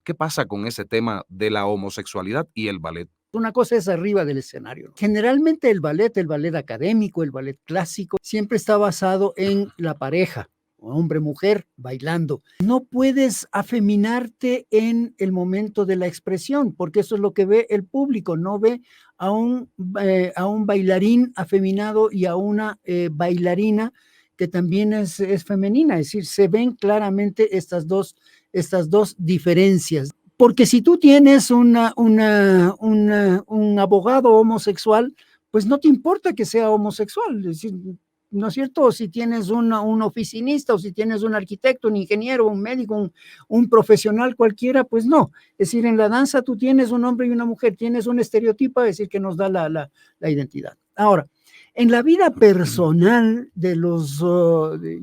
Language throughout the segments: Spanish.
¿Qué pasa con ese tema de la homosexualidad y el ballet? Una cosa es arriba del escenario. Generalmente el ballet académico, el ballet clásico, siempre está basado en la pareja, hombre-mujer, bailando. No puedes afeminarte en el momento de la expresión, porque eso es lo que ve el público, no ve a un bailarín afeminado y a una bailarina que también es femenina, es decir, se ven claramente estas dos diferencias. Porque si tú tienes un abogado homosexual, pues no te importa que sea homosexual, es decir, ¿no es cierto? Si tienes un oficinista o si tienes un arquitecto, un ingeniero, un médico, un profesional cualquiera, pues no. Es decir, en la danza tú tienes un hombre y una mujer, tienes un estereotipo, es decir, que nos da la identidad. Ahora, en la vida personal de los, de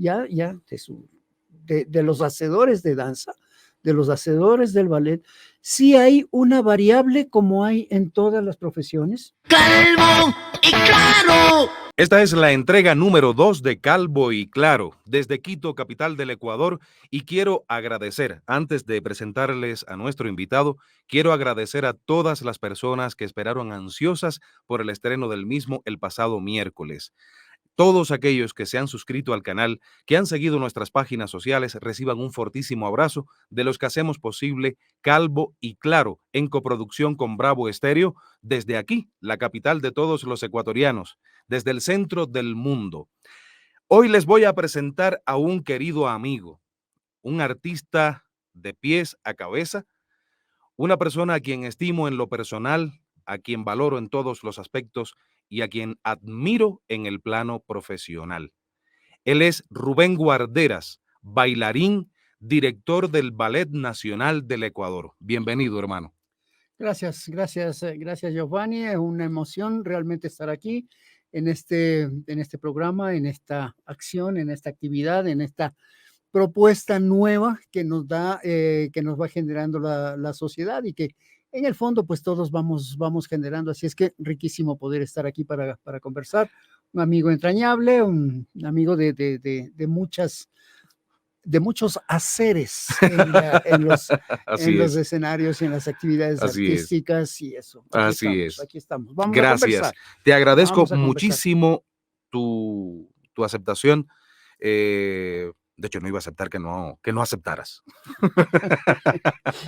los hacedores de danza, de los hacedores del ballet, sí hay una variable como hay en todas las profesiones. ¡Calvo y Claro! Esta es la entrega número 2 de Calvo y Claro, desde Quito, capital del Ecuador, y quiero agradecer, antes de presentarles a nuestro invitado, quiero agradecer a todas las personas que esperaron ansiosas por el estreno del mismo el pasado miércoles. Todos aquellos que se han suscrito al canal, que han seguido nuestras páginas sociales, reciban un fortísimo abrazo de los que hacemos posible Calvo y Claro, en coproducción con Bravo Estéreo, desde aquí, la capital de todos los ecuatorianos, desde el centro del mundo. Hoy les voy a presentar a un querido amigo, un artista de pies a cabeza, una persona a quien estimo en lo personal, a quien valoro en todos los aspectos y a quien admiro en el plano profesional. Él es Rubén Guarderas, bailarín, director del Ballet Nacional del Ecuador. Bienvenido, hermano. Gracias, Giovanni. Es una emoción realmente estar aquí en este programa, en esta acción, en esta actividad, en esta propuesta nueva que nos da, que nos va generando la sociedad y que en el fondo pues todos vamos generando. Así es que riquísimo poder estar aquí para conversar. Un amigo entrañable, un amigo de muchos haceres en los escenarios y en las actividades artísticas y eso. Aquí estamos. Vamos a conversar. Te agradezco muchísimo tu aceptación. De hecho, no iba a aceptar que no aceptaras.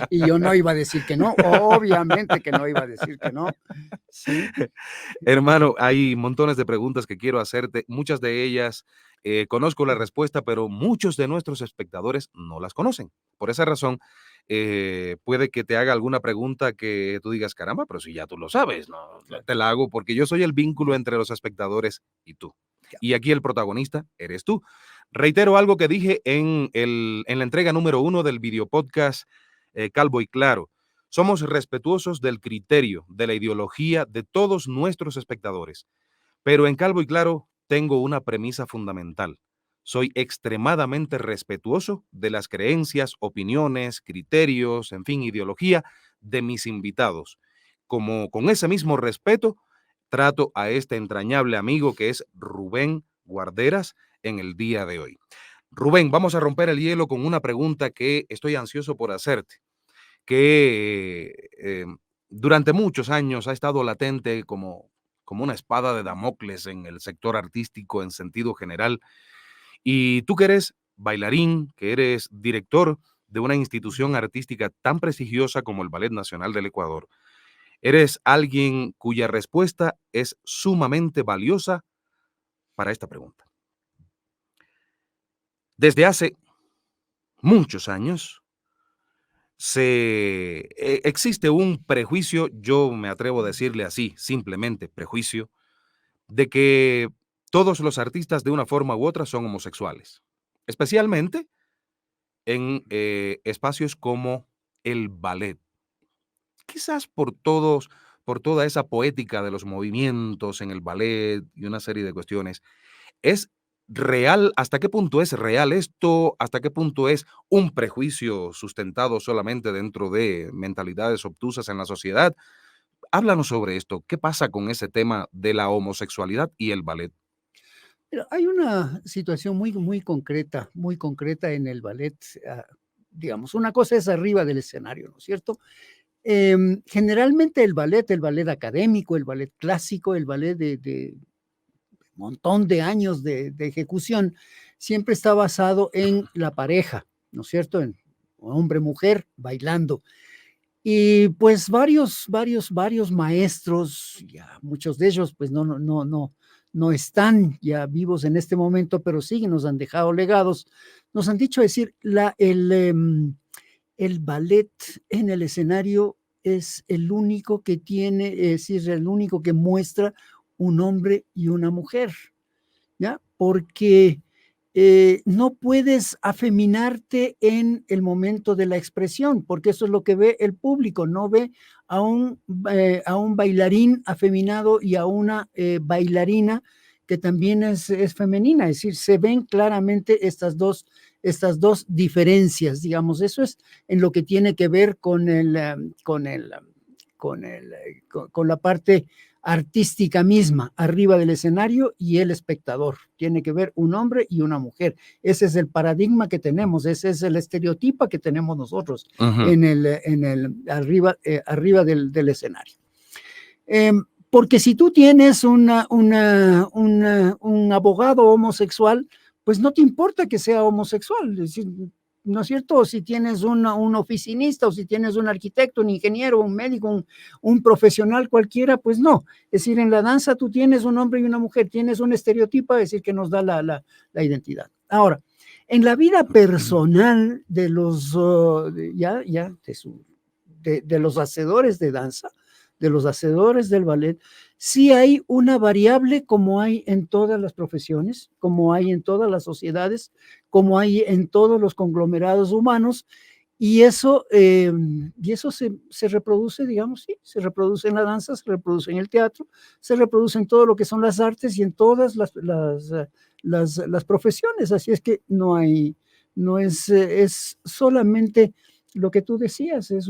Y yo no iba a decir que no, obviamente que no iba a decir que no. Sí. Hermano, hay montones de preguntas que quiero hacerte, muchas de ellas conozco la respuesta, pero muchos de nuestros espectadores no las conocen. Por esa razón, puede que te haga alguna pregunta que tú digas, caramba, pero si ya tú lo sabes, no, te la hago porque yo soy el vínculo entre los espectadores y tú. Y aquí el protagonista eres tú. Reitero algo que dije en la entrega número 1 del video podcast Calvo y Claro. Somos respetuosos del criterio, de la ideología de todos nuestros espectadores. Pero en Calvo y Claro tengo una premisa fundamental. Soy extremadamente respetuoso de las creencias, opiniones, criterios, en fin, ideología de mis invitados. Como con ese mismo respeto, trato a este entrañable amigo que es Rubén Guarderas en el día de hoy. Rubén, vamos a romper el hielo con una pregunta que estoy ansioso por hacerte, que durante muchos años ha estado latente como una espada de Damocles en el sector artístico en sentido general. Y tú que eres bailarín, que eres director de una institución artística tan prestigiosa como el Ballet Nacional del Ecuador, eres alguien cuya respuesta es sumamente valiosa para esta pregunta. Desde hace muchos años, existe un prejuicio, yo me atrevo a decirle así, simplemente prejuicio, de que todos los artistas de una forma u otra son homosexuales, especialmente en espacios como el ballet. Quizás por toda esa poética de los movimientos en el ballet y una serie de cuestiones. ¿Es real? ¿Hasta qué punto es real esto? ¿Hasta qué punto es un prejuicio sustentado solamente dentro de mentalidades obtusas en la sociedad? Háblanos sobre esto. ¿Qué pasa con ese tema de la homosexualidad y el ballet? Pero hay una situación muy concreta en el ballet digamos, una cosa es arriba del escenario, ¿no es cierto? Generalmente el ballet académico, el ballet clásico, el ballet de montón de años de ejecución, siempre está basado en la pareja, ¿no es cierto? En hombre-mujer bailando. Y pues varios maestros, ya muchos de ellos pues no están ya vivos en este momento, pero sí nos han dejado legados, nos han dicho decir, el ballet en el escenario es el único que tiene, es decir, el único que muestra un hombre y una mujer, ¿ya? Porque no puedes afeminarte en el momento de la expresión, porque eso es lo que ve el público, no ve a un bailarín afeminado y a una bailarina que también es femenina, es decir, se ven claramente estas dos diferencias, digamos, eso es en lo que tiene que ver con la parte artística misma, arriba del escenario y el espectador. Tiene que ver un hombre y una mujer. Ese es el paradigma que tenemos, ese es el estereotipo que tenemos nosotros arriba del escenario. Porque si tú tienes un abogado homosexual, pues no te importa que sea homosexual, es decir, ¿no es cierto? O si tienes un oficinista, o si tienes un arquitecto, un ingeniero, un médico, un profesional cualquiera, pues no. Es decir, en la danza tú tienes un hombre y una mujer, tienes un estereotipo, es decir, que nos da la identidad. Ahora, en la vida personal de los, de los hacedores de danza, de los hacedores del ballet, sí hay una variable como hay en todas las profesiones, como hay en todas las sociedades, como hay en todos los conglomerados humanos, y eso se reproduce, digamos, sí, se reproduce en la danza, se reproduce en el teatro, se reproduce en todo lo que son las artes y en todas las profesiones, así es que no es solamente lo que tú decías, es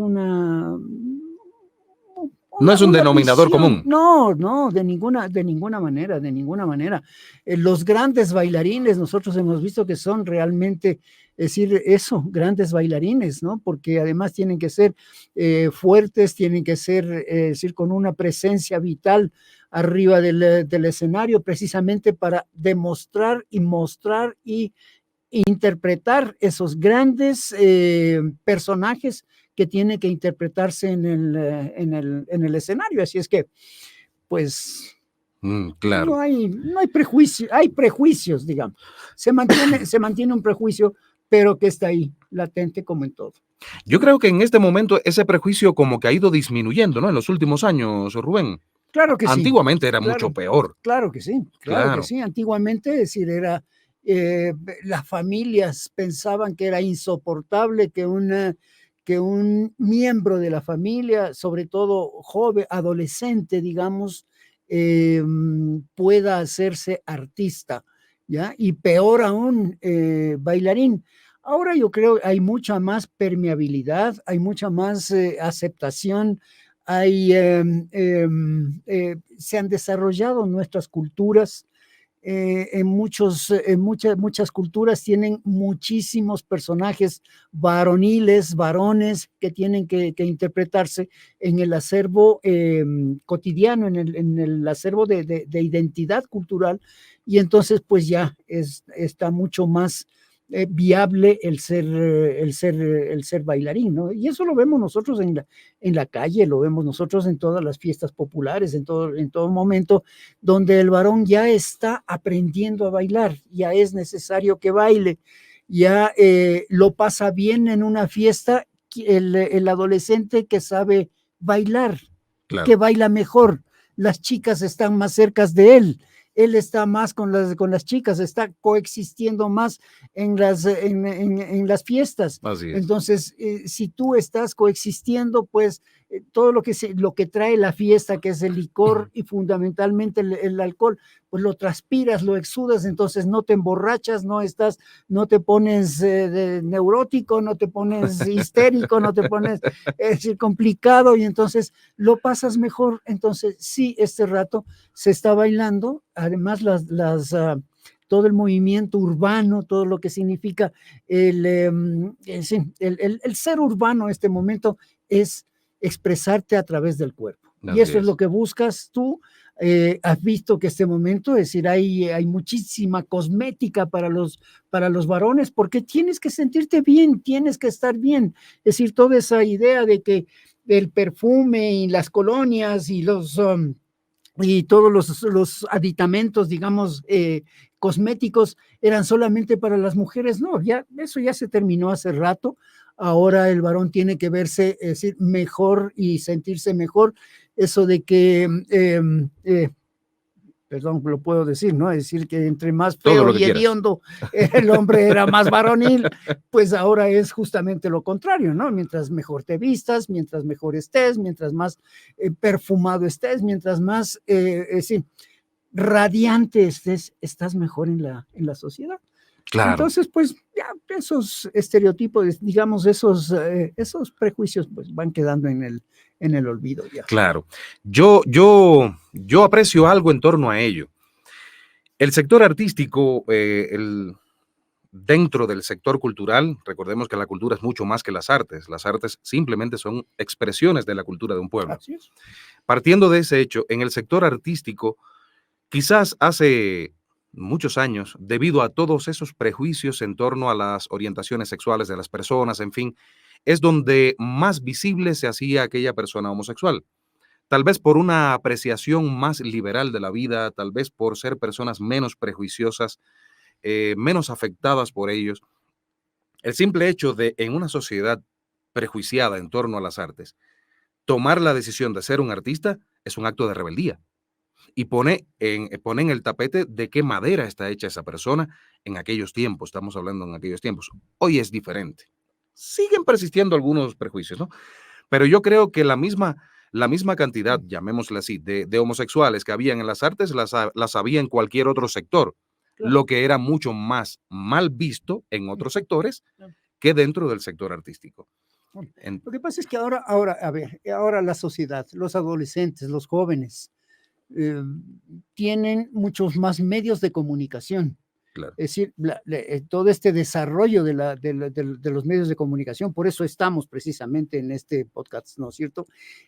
no es un denominador visión. común. No, de ninguna manera. Los grandes bailarines, nosotros hemos visto que son realmente, es decir, eso, grandes bailarines, ¿no? Porque además tienen que ser fuertes, tienen que ser, decir, con una presencia vital arriba del escenario, precisamente para demostrar y mostrar y interpretar esos grandes personajes que tiene que interpretarse en el escenario. Así es que, pues, claro. no hay prejuicio, hay prejuicios, digamos. Se mantiene un prejuicio, pero que está ahí, latente como en todo. Yo creo que en este momento ese prejuicio como que ha ido disminuyendo, ¿no? En los últimos años, Rubén. Claro que sí. Antiguamente era mucho peor. Claro que sí, claro que sí. Antiguamente, es decir, era las familias pensaban que era insoportable que un miembro de la familia, sobre todo joven, adolescente, digamos, pueda hacerse artista, ¿ya? Y peor aún, bailarín. Ahora yo creo que hay mucha más permeabilidad, hay mucha más aceptación, se han desarrollado nuestras culturas. Muchas culturas tienen muchísimos personajes varones que tienen que interpretarse en el acervo cotidiano, en el acervo de identidad cultural, y entonces pues ya está mucho más viable el ser bailarín, ¿no? Y eso lo vemos nosotros en la calle, lo vemos nosotros en todas las fiestas populares, en todo momento, donde el varón ya está aprendiendo a bailar, ya es necesario que baile, ya lo pasa bien en una fiesta el adolescente que sabe bailar, claro, que baila mejor, las chicas están más cercas de él está más con las chicas, está coexistiendo más en las fiestas. Así es. Entonces, si tú estás coexistiendo, pues todo lo que trae la fiesta, que es el licor y fundamentalmente el alcohol, pues lo transpiras, lo exudas, entonces no te emborrachas, no te pones neurótico, no te pones histérico, no te pones complicado, y entonces lo pasas mejor. Entonces, sí, este rato se está bailando. Además, todo el movimiento urbano, todo lo que significa sí, el ser urbano en este momento es expresarte a través del cuerpo. Y Así eso es lo es. que buscas tú. Has visto que este momento, es decir, hay muchísima cosmética para los varones, porque tienes que sentirte bien, tienes que estar bien. Es decir, toda esa idea de que el perfume y las colonias y y todos los aditamentos, digamos, cosméticos eran solamente para las mujeres. No, ya, eso ya se terminó hace rato. Ahora el varón tiene que verse, es decir, mejor y sentirse mejor. Eso de que perdón, lo puedo decir, ¿no? Es decir, que entre más Todo feo lo que y quieras. hediondo el hombre era más varonil, pues ahora es justamente lo contrario, ¿no? Mientras mejor te vistas, mientras mejor estés, mientras más perfumado estés, mientras más, sí, radiante estés, estás mejor en la sociedad. Claro, Entonces, pues ya esos estereotipos, digamos, esos prejuicios, pues van quedando en el olvido ya. claro. Yo aprecio algo en torno a ello. El sector artístico, dentro del sector cultural, recordemos que la cultura es mucho más que las artes. Las artes simplemente son expresiones de la cultura de un pueblo. Así es. Partiendo de ese hecho, en el sector artístico, quizás hace muchos años, debido a todos esos prejuicios en torno a las orientaciones sexuales de las personas, en fin, es donde más visible se hacía aquella persona homosexual. Tal vez por una apreciación más liberal de la vida, tal vez por ser personas menos prejuiciosas, menos afectadas por ellos. El simple hecho de, en una sociedad prejuiciada en torno a las artes, tomar la decisión de ser un artista es un acto de rebeldía y pone en el tapete de qué madera está hecha esa persona en aquellos tiempos. Estamos hablando en aquellos tiempos. Hoy es diferente. Siguen persistiendo algunos prejuicios, ¿no? Pero yo creo que la misma cantidad, llamémosle así, de homosexuales que habían en las artes, las había en cualquier otro sector, Claro. lo que era mucho más mal visto en otros sectores Claro. que dentro del sector artístico. Bueno, En- lo que pasa es que ahora, a ver, ahora la sociedad, los adolescentes, los jóvenes, eh, tienen muchos más medios de comunicación. claro, Es decir, todo este desarrollo de los medios de comunicación, por eso estamos precisamente en este podcast, ¿no es cierto?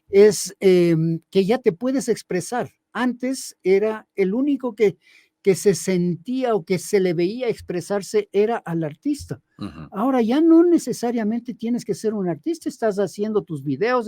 Es que ya te puedes expresar. Antes era el único que se sentía o que se le veía expresarse era al artista. ujú, Ahora ya no necesariamente tienes que ser un artista, estás haciendo tus videos,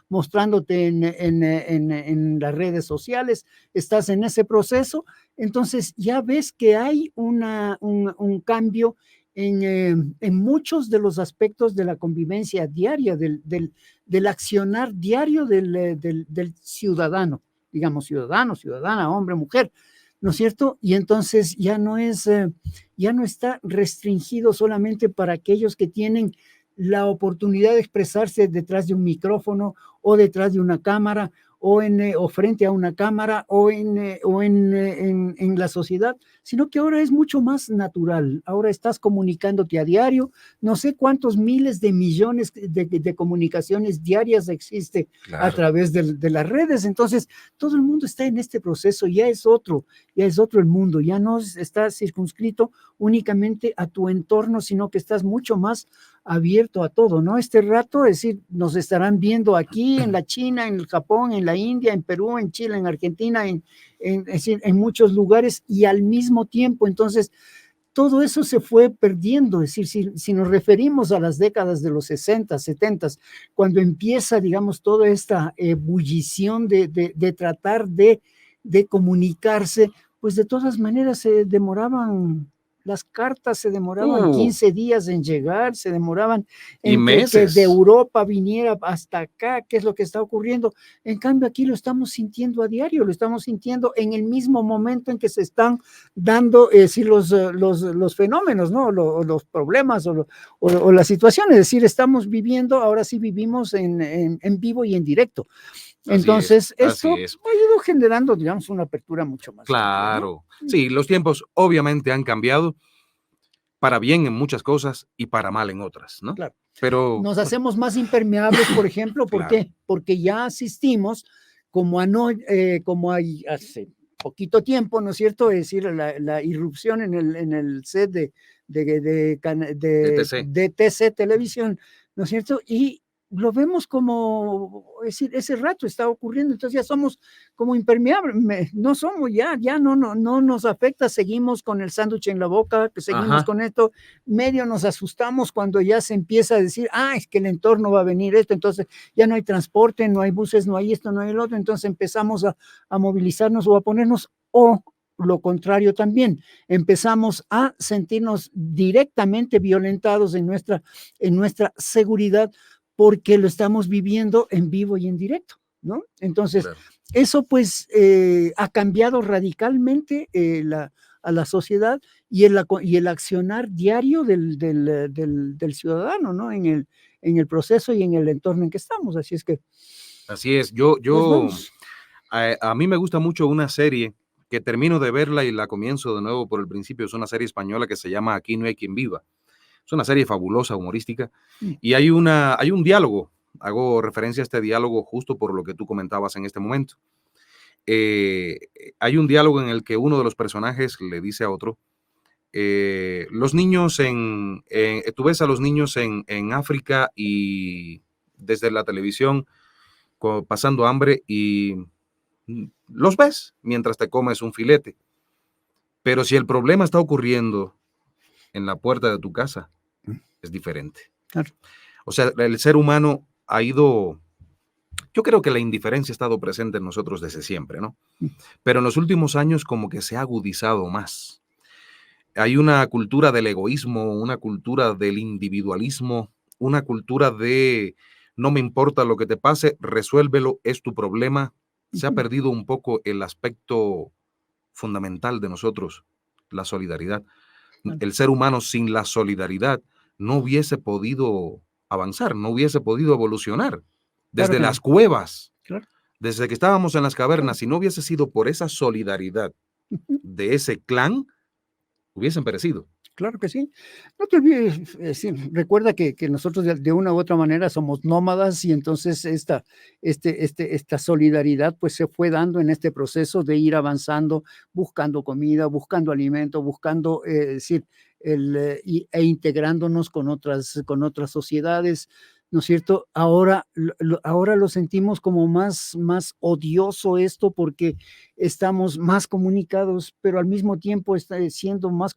mostrándote en las redes sociales, estás en ese proceso, entonces ya ves que hay un cambio en muchos de los aspectos de la convivencia diaria, del accionar diario del ciudadano, digamos, ciudadana, hombre, mujer, ¿no es cierto? Y entonces ya no está restringido solamente para aquellos que tienen la oportunidad de expresarse detrás de un micrófono o detrás de una cámara o frente a una cámara en la sociedad, sino que ahora es mucho más natural. Ahora estás comunicándote a diario, no sé cuántos miles de millones de comunicaciones diarias existe a claro. través de las redes. Entonces, todo el mundo está en este proceso, ya es otro el mundo, ya no está circunscrito únicamente a tu entorno, sino que estás mucho más abierto a todo, ¿no? Este rato, es decir, nos estarán viendo aquí, en la China, en el Japón, en la India, en Perú, en Chile, en Argentina, es decir, en muchos lugares y al mismo tiempo. Entonces, todo eso se fue perdiendo. Es decir, si nos referimos a las décadas de los 60, 70, cuando empieza, digamos, toda esta ebullición de tratar de comunicarse, pues de todas maneras las cartas se demoraban Uh, 15 días en llegar, se demoraban y en que de meses. Europa viniera hasta acá, qué es lo que está ocurriendo. En cambio, aquí lo estamos sintiendo a diario, lo estamos sintiendo en el mismo momento en que se están dando los fenómenos, ¿no? Los problemas o las situaciones. Es decir, estamos viviendo, ahora sí vivimos en vivo y en directo. Así es, Entonces, así esto es. ha ido generando, digamos, una apertura mucho más amplia, ¿no? Claro. Sí, los tiempos obviamente han cambiado para bien en muchas cosas y para mal en otras, ¿no? Claro. Pero, Nos bueno, hacemos más impermeables, por ejemplo, ¿por claro. qué? Porque ya asistimos, como hay hace poquito tiempo, ¿no es cierto? Es decir, la irrupción en el set de DTC. DTC Televisión, ¿no es cierto? Y lo vemos como, es decir, ese rato está ocurriendo, entonces ya somos como impermeables, no somos ya no nos afecta, seguimos con el sándwich en la boca, que seguimos Ajá. con esto, medio nos asustamos cuando ya se empieza a decir, es que el entorno va a venir esto, entonces ya no hay transporte, no hay buses, no hay esto, no hay el otro, entonces empezamos a movilizarnos o a ponernos, o lo contrario también, empezamos a sentirnos directamente violentados en nuestra seguridad, porque lo estamos viviendo en vivo y en directo, ¿no? Entonces, Claro. eso pues ha cambiado radicalmente a la sociedad y el accionar diario del ciudadano, ¿no? En el proceso y en el entorno en que estamos. Así es que, Así es. pues vamos. A mí me gusta mucho una serie que termino de verla y la comienzo de nuevo por el principio. Es una serie española que se llama Aquí no hay quien viva. Es una serie fabulosa, humorística, y hay un diálogo. Hago referencia a este diálogo justo por lo que tú comentabas en este momento. Hay un diálogo en el que uno de los personajes le dice a otro, los niños tú ves a los niños en África y desde la televisión pasando hambre y los ves mientras te comes un filete. Pero si el problema está ocurriendo en la puerta de tu casa, es diferente. Claro. O sea, el ser humano ha ido, yo creo que la indiferencia ha estado presente en nosotros desde siempre, ¿no? Pero en los últimos años como que se ha agudizado más. Hay una cultura del egoísmo, una cultura del individualismo, una cultura de no me importa lo que te pase, resuélvelo, es tu problema. Se ha perdido un poco el aspecto fundamental de nosotros, la solidaridad. El ser humano sin la solidaridad no hubiese podido avanzar, no hubiese podido evolucionar. Desde Claro las cuevas, claro. desde que estábamos en las cavernas, si no hubiese sido por esa solidaridad de ese clan, hubiesen perecido. Claro que sí. No te olvides, recuerda que nosotros de una u otra manera somos nómadas y entonces esta solidaridad pues se fue dando en este proceso de ir avanzando, buscando comida, buscando alimento, buscando, decir, e integrándonos con otras sociedades, ¿no es cierto? Ahora lo sentimos como más odioso esto porque estamos más comunicados, pero al mismo tiempo estando más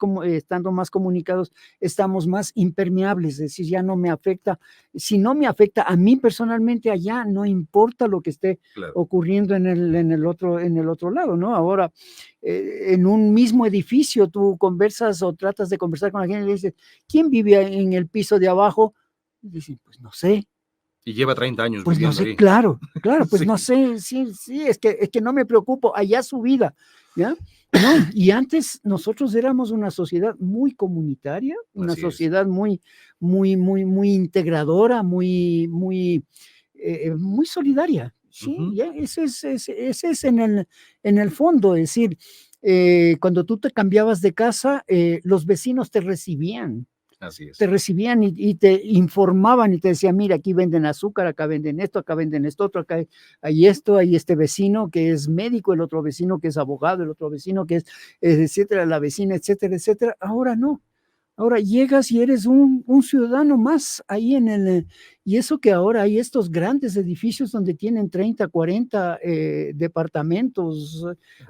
comunicados, estamos más impermeables, es decir, ya no me afecta. Si no me afecta a mí personalmente allá, no importa lo que esté ocurriendo en el otro lado, ¿no? Ahora, en un mismo edificio, tú conversas o tratas de conversar con alguien y le dices, ¿quién vive en el piso de abajo? Y dicen, pues no sé. Y lleva 30 años Pues no viviendo sé, ahí. claro, pues Sí. no sé, sí, es que no me preocupo, allá su vida, ¿ya? No, y antes nosotros éramos una sociedad muy comunitaria, una Así es. sociedad muy integradora, muy solidaria, ¿sí? Ya, ese es en el fondo, es decir, cuando tú te cambiabas de casa, los vecinos te recibían. Así es. Te recibían y te informaban y te decían, mira, aquí venden azúcar, acá venden esto otro, acá hay esto, hay este vecino que es médico, el otro vecino que es abogado, el otro vecino que es, etcétera, la vecina, etcétera, etcétera. Ahora no. Ahora llegas y eres un ciudadano más ahí y eso que ahora hay estos grandes edificios donde tienen 30, 40 departamentos,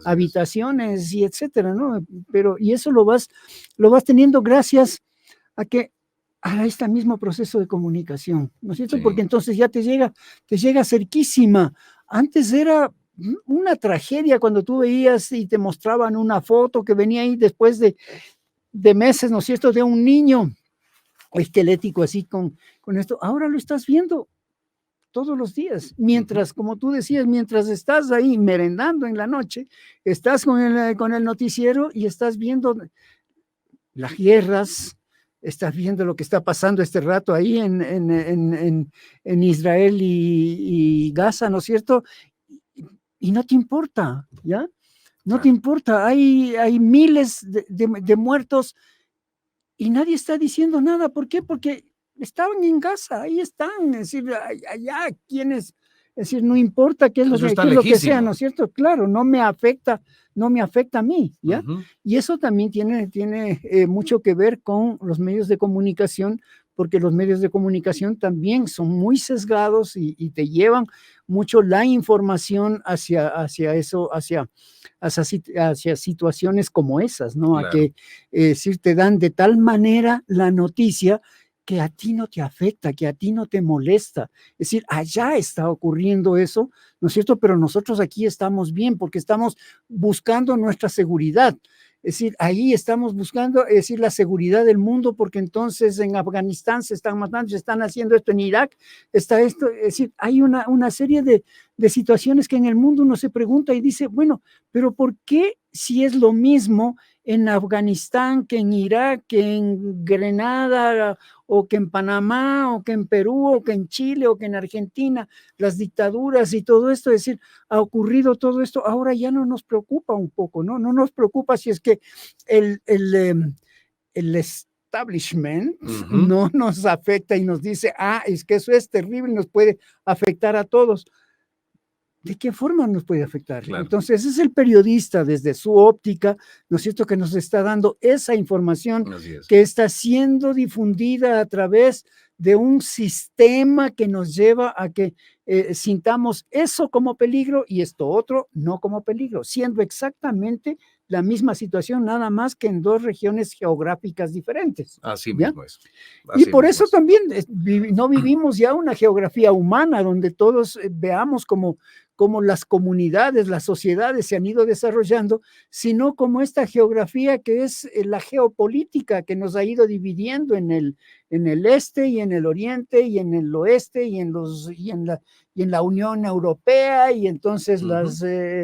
habitaciones y etcétera, ¿no? Pero, y eso lo vas teniendo gracias a este mismo proceso de comunicación, ¿no es cierto? Sí. Porque entonces ya te llega cerquísima. Antes era una tragedia cuando tú veías y te mostraban una foto que venía ahí después de meses, ¿no es cierto?, de un niño esquelético así con esto. Ahora lo estás viendo todos los días, mientras, como tú decías, mientras estás ahí merendando en la noche, estás con el noticiero y estás viendo las guerras, estás viendo lo que está pasando este rato ahí en Israel y Gaza, ¿no es cierto? Y no te importa, ¿ya? No te importa, hay miles de muertos y nadie está diciendo nada. ¿Por qué? Porque estaban en Gaza, ahí están, es decir, allá quienes Es decir, no importa qué es lo, Eso que, está qué es lo que sea, lejísimo. ¿no es cierto? Claro, no me afecta a mí, ¿ya? Ujú. Y eso también tiene mucho que ver con los medios de comunicación, porque los medios de comunicación también son muy sesgados y te llevan mucho la información hacia eso, hacia situaciones como esas, ¿no? A Claro. que sí te dan de tal manera la noticia que a ti no te afecta, que a ti no te molesta. Es decir, allá está ocurriendo eso, ¿no es cierto? Pero nosotros aquí estamos bien porque estamos buscando nuestra seguridad. Es decir, ahí estamos buscando, es decir, la seguridad del mundo, porque entonces en Afganistán se están matando, se están haciendo esto, en Irak está esto. Es decir, hay una serie de situaciones que en el mundo uno se pregunta y dice, bueno, pero ¿por qué si es lo mismo en Afganistán que en Irak, que en Grenada, o que en Panamá, o que en Perú, o que en Chile, o que en Argentina, las dictaduras y todo esto? Es decir, ha ocurrido todo esto, ahora ya no nos preocupa un poco, ¿no? No nos preocupa si es que el establishment no nos afecta y nos dice, es que eso es terrible, nos puede afectar a todos. ¿De qué forma nos puede afectar? Claro. Entonces es el periodista desde su óptica, ¿no es cierto?, que nos está dando esa información que está siendo difundida a través de un sistema que nos lleva a que sintamos eso como peligro y esto otro no como peligro, siendo exactamente la misma situación, nada más que en dos regiones geográficas diferentes. Así ¿ya? mismo es. Y por eso también no vivimos ya una geografía humana donde todos veamos como las comunidades, las sociedades se han ido desarrollando, sino como esta geografía que es la geopolítica que nos ha ido dividiendo en el este y en el oriente y en el oeste y en la Unión Europea, y entonces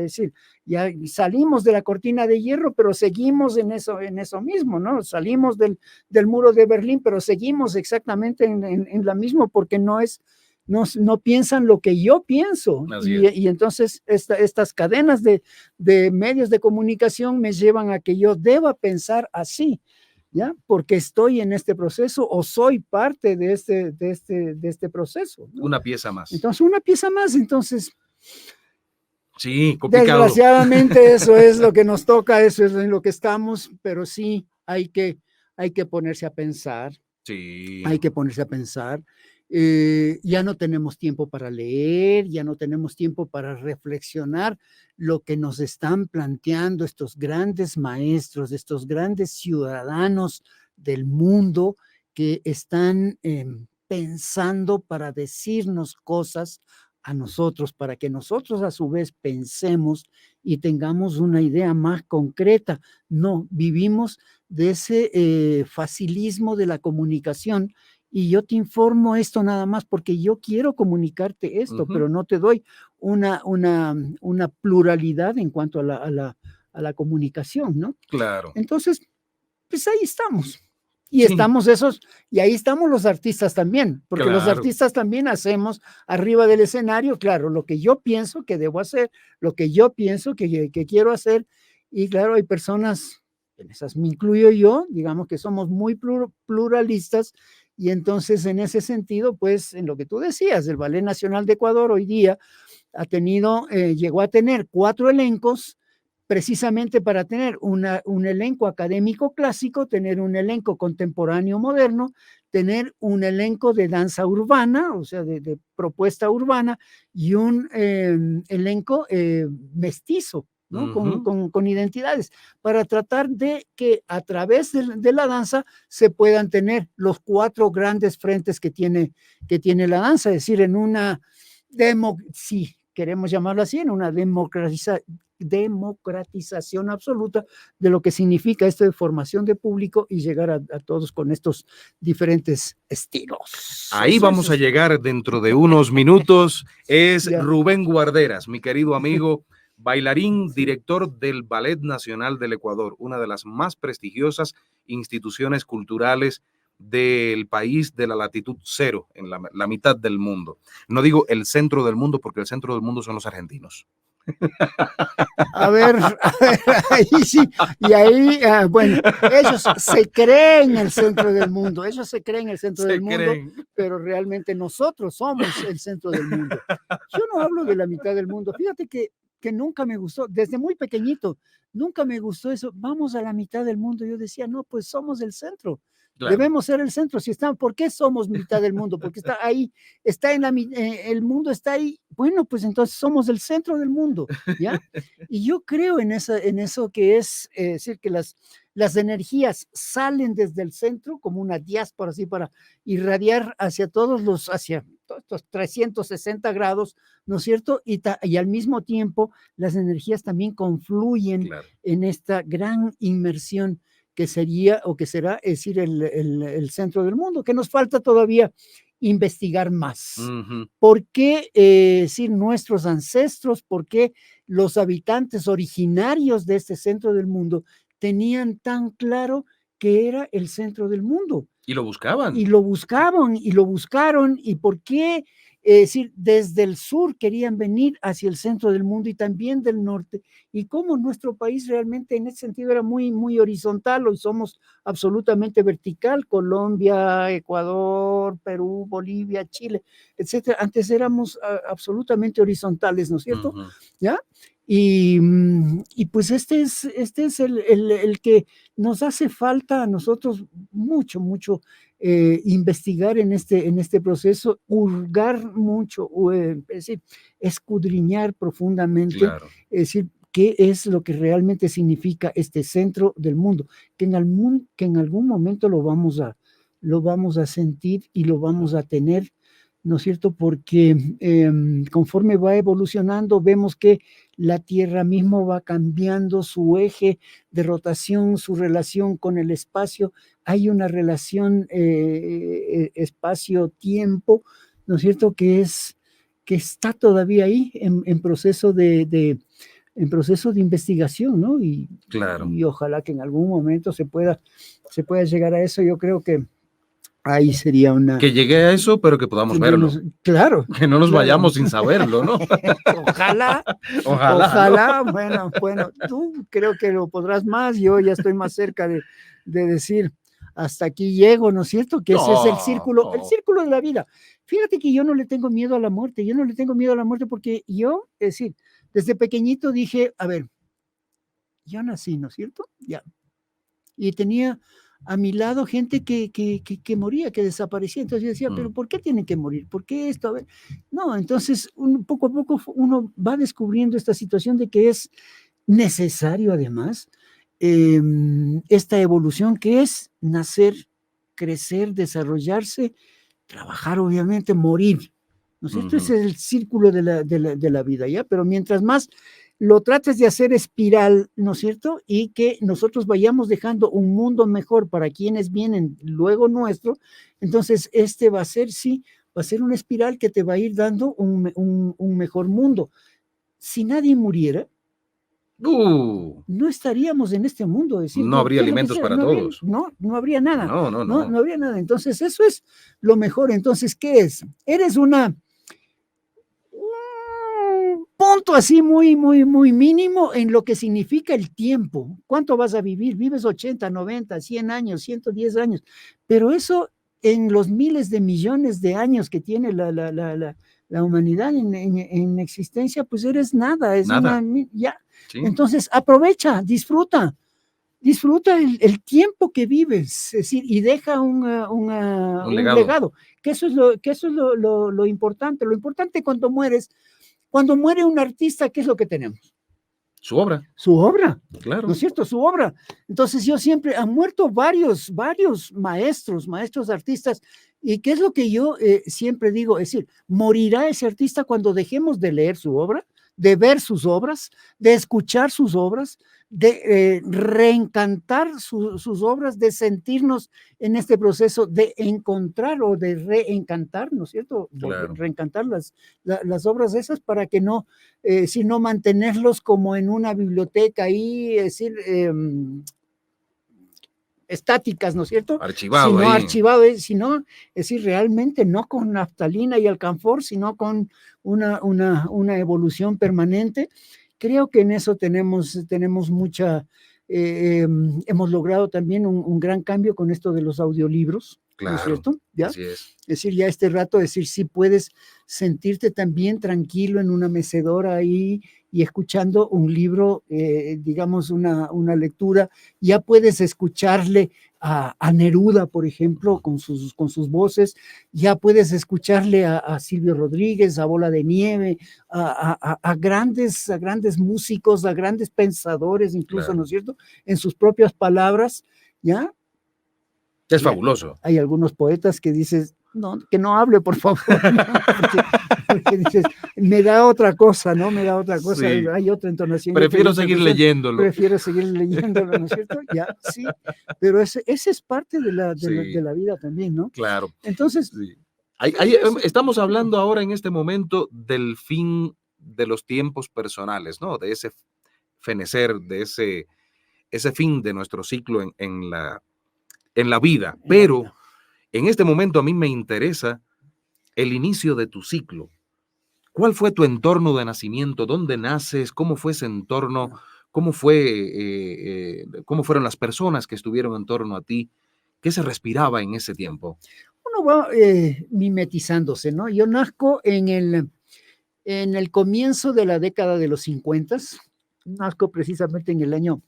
sí, ya salimos de la cortina de hierro, pero seguimos en eso mismo, ¿no? Salimos del muro de Berlín, pero seguimos exactamente en la misma, porque no piensan lo que yo pienso. Y entonces estas cadenas de medios de comunicación me llevan a que yo deba pensar así, ¿ya? Porque estoy en este proceso o soy parte de este proceso, ¿no? Una pieza más. Entonces, una pieza más, entonces... Sí, complicado. Desgraciadamente eso es lo que nos toca, eso es en lo que estamos, pero sí hay que ponerse a pensar. Sí. Hay que ponerse a pensar. Ya no tenemos tiempo para leer, ya no tenemos tiempo para reflexionar lo que nos están planteando estos grandes maestros, estos grandes ciudadanos del mundo que están pensando para decirnos cosas a nosotros, para que nosotros a su vez pensemos y tengamos una idea más concreta. No, vivimos de ese facilismo de la comunicación, y yo te informo esto nada más porque yo quiero comunicarte esto, pero no te doy una pluralidad en cuanto a la comunicación, ¿no? Claro. Entonces, pues ahí estamos. Y y ahí estamos los artistas también, porque los artistas también hacemos arriba del escenario, claro, lo que yo pienso que debo hacer, lo que yo pienso que quiero hacer, y claro, hay personas, en esas me incluyo yo, digamos que somos muy pluralistas, y entonces en ese sentido, pues en lo que tú decías, el Ballet Nacional de Ecuador hoy día llegó a tener 4 elencos, precisamente para tener un elenco académico clásico, tener un elenco contemporáneo moderno, tener un elenco de danza urbana, o sea, de propuesta urbana, y un elenco mestizo, ¿no? Con identidades, para tratar de que a través de la danza se puedan tener los 4 grandes frentes que tiene la danza, es decir, en una si queremos llamarlo así, en una democratización absoluta de lo que significa esto de formación de público y llegar a todos con estos diferentes estilos. Ahí vamos a llegar dentro de unos minutos. Es Rubén Guarderas, mi querido amigo, bailarín, director del Ballet Nacional del Ecuador, una de las más prestigiosas instituciones culturales del país de la latitud cero, en la mitad del mundo. No digo el centro del mundo, porque el centro del mundo son los argentinos. Ahí sí, y ahí, bueno, ellos se creen el centro del mundo, ellos se creen el centro Se del mundo, creen. pero realmente nosotros somos el centro del mundo. Yo no hablo de la mitad del mundo, fíjate que nunca me gustó, desde muy pequeñito, nunca me gustó eso, vamos a la mitad del mundo. Yo decía, no, pues somos el centro. Claro. Debemos ser el centro. Si están, ¿por qué somos mitad del mundo? Porque está ahí, está en el mundo está ahí. Bueno, pues entonces somos el centro del mundo, ¿ya? Y yo creo en eso que es decir, que las energías salen desde el centro como una diáspora, así para irradiar hacia todos estos 360 grados, ¿no es cierto? Y al mismo tiempo las energías también confluyen Claro. en esta gran inmersión que sería o que será, es decir, el centro del mundo, que nos falta todavía investigar más. Ujú. ¿Por qué decir nuestros ancestros, por qué los habitantes originarios de este centro del mundo tenían tan claro que era el centro del mundo? Y lo buscaban. Y lo buscaban y lo buscaron, y por qué, decir, desde el sur querían venir hacia el centro del mundo y también del norte, y cómo nuestro país realmente en ese sentido era muy, muy horizontal. Hoy somos absolutamente vertical, Colombia, Ecuador, Perú, Bolivia, Chile, etcétera. Antes éramos absolutamente horizontales, ¿no es cierto? Ujú. ¿Ya? Y pues este es el que nos hace falta a nosotros mucho, mucho investigar en este proceso, hurgar mucho, es decir, escudriñar profundamente, Claro. es decir, qué es lo que realmente significa este centro del mundo, que en algún momento lo vamos a sentir y lo vamos a tener, ¿no es cierto? Porque conforme va evolucionando, vemos que la Tierra mismo va cambiando su eje de rotación, su relación con el espacio. Hay una relación espacio-tiempo, ¿no es cierto? Que está todavía ahí en proceso en proceso de investigación, ¿no? Claro. Y ojalá que en algún momento se pueda llegar a eso. Yo creo que ahí sería una... Que llegue a eso, pero que podamos verlo. Claro, Que no nos claro. vayamos sin saberlo, ¿no? Ojalá, Ojalá, ¿no? ojalá, bueno, tú creo que lo podrás más, yo ya estoy más cerca de decir, hasta aquí llego, ¿no es cierto? Que ese es No, el no. círculo de la vida. Fíjate que yo no le tengo miedo a la muerte, yo no le tengo miedo a la muerte porque yo, es decir, desde pequeñito dije, a ver, yo nací, ¿no es cierto? Ya. Y tenía a mi lado gente que moría, que desaparecía. Entonces yo decía, pero ¿por qué tienen que morir? ¿Por qué esto? A ver, no, entonces poco a poco uno va descubriendo esta situación de que es necesario además esta evolución que es nacer, crecer, desarrollarse, trabajar obviamente, morir, ¿no es cierto? Ese es el círculo de la vida, ¿ya? Pero mientras más lo trates de hacer espiral, ¿no es cierto? Y que nosotros vayamos dejando un mundo mejor para quienes vienen luego nuestro, entonces este va a ser, sí, va a ser una espiral que te va a ir dando un mejor mundo. Si nadie muriera, no estaríamos en este mundo, es decir, no habría ¿qué es lo que alimentos sea? para todos. No habría nada, No, no, no no. habría nada. Entonces, eso es lo mejor. Entonces, ¿qué es? Eres un punto así muy, muy, muy mínimo en lo que significa el tiempo. ¿Cuánto vas a vivir? Vives 80, 90, 100 años, 110 años, pero eso en los miles de millones de años que tiene la humanidad en existencia, pues eres nada, es Nada. ya. Sí. Entonces, aprovecha, disfruta el tiempo que vives, es decir, y deja Un un legado. legado, que eso es lo importante. Lo importante cuando muere un artista, ¿qué es lo que tenemos? Su obra. Su obra, ¿no Claro. es cierto? Su obra. Entonces yo siempre, han muerto varios maestros artistas, y ¿qué es lo que yo siempre digo? Es decir, morirá ese artista cuando dejemos de leer su obra, de ver sus obras, de escuchar sus obras, de reencantar sus obras, de sentirnos en este proceso de encontrar o de reencantar, ¿no es cierto? Claro. Reencantar las obras esas para que no, sino mantenerlos como en una biblioteca ahí, es decir, estáticas, ¿no es cierto? Archivado sino ahí. archivado, sino, es decir, realmente no con naftalina y alcanfor, sino con una evolución permanente. Creo que en eso tenemos mucha, hemos logrado también un gran cambio con esto de los audiolibros, ¿no es Claro, cierto? ¿Ya? así es. Es decir, ya este rato, decir, sí puedes sentirte también tranquilo en una mecedora ahí y escuchando un libro, digamos, una lectura, ya puedes escucharle a Neruda, por ejemplo, con sus voces, ya puedes escucharle a Silvio Rodríguez, a Bola de Nieve, a grandes músicos, a grandes pensadores, incluso, Claro. ¿no es cierto?, en sus propias palabras, ¿ya? Es fabuloso. Hay algunos poetas que dices, no, que no hable, por favor, ¿no? porque dices, me da otra cosa, ¿no? Me da otra cosa, Sí. hay otra entonación. Prefiero seguir leyéndolo. Prefiero seguir leyéndolo, ¿no es cierto? Ya, sí, pero ese es parte de la vida también, ¿no? Claro. Entonces, sí. Estamos hablando ahora en este momento del fin de los tiempos personales, ¿no? De ese fenecer, de ese fin de nuestro ciclo en la vida. Pero en este momento a mí me interesa el inicio de tu ciclo. ¿Cuál fue tu entorno de nacimiento? ¿Dónde naces? ¿Cómo fue ese entorno? ¿Cómo fueron las personas que estuvieron en torno a ti? ¿Qué se respiraba en ese tiempo? Uno va mimetizándose, ¿no? Yo nazco en el comienzo de la década de los 50, nazco precisamente en el año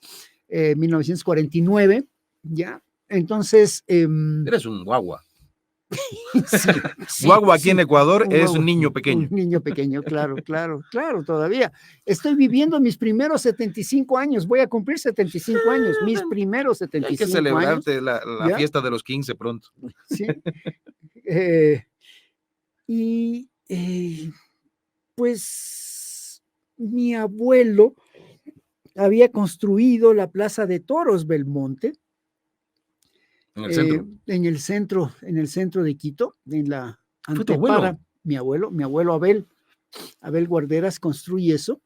1949, ¿ya? Entonces... Eres un guagua. Sí, guagua aquí en Ecuador es guagua, un niño pequeño. Un niño pequeño, claro, todavía. Estoy viviendo mis primeros 75 años, voy a cumplir 75 años, mis primeros 75 años. Hay que celebrarte la fiesta de los 15 pronto. Sí. Pues mi abuelo había construido la Plaza de Toros Belmonte. En el centro. En el centro de Quito, en la ¿Fue tu abuelo? Mi abuelo Abel Guarderas construye eso.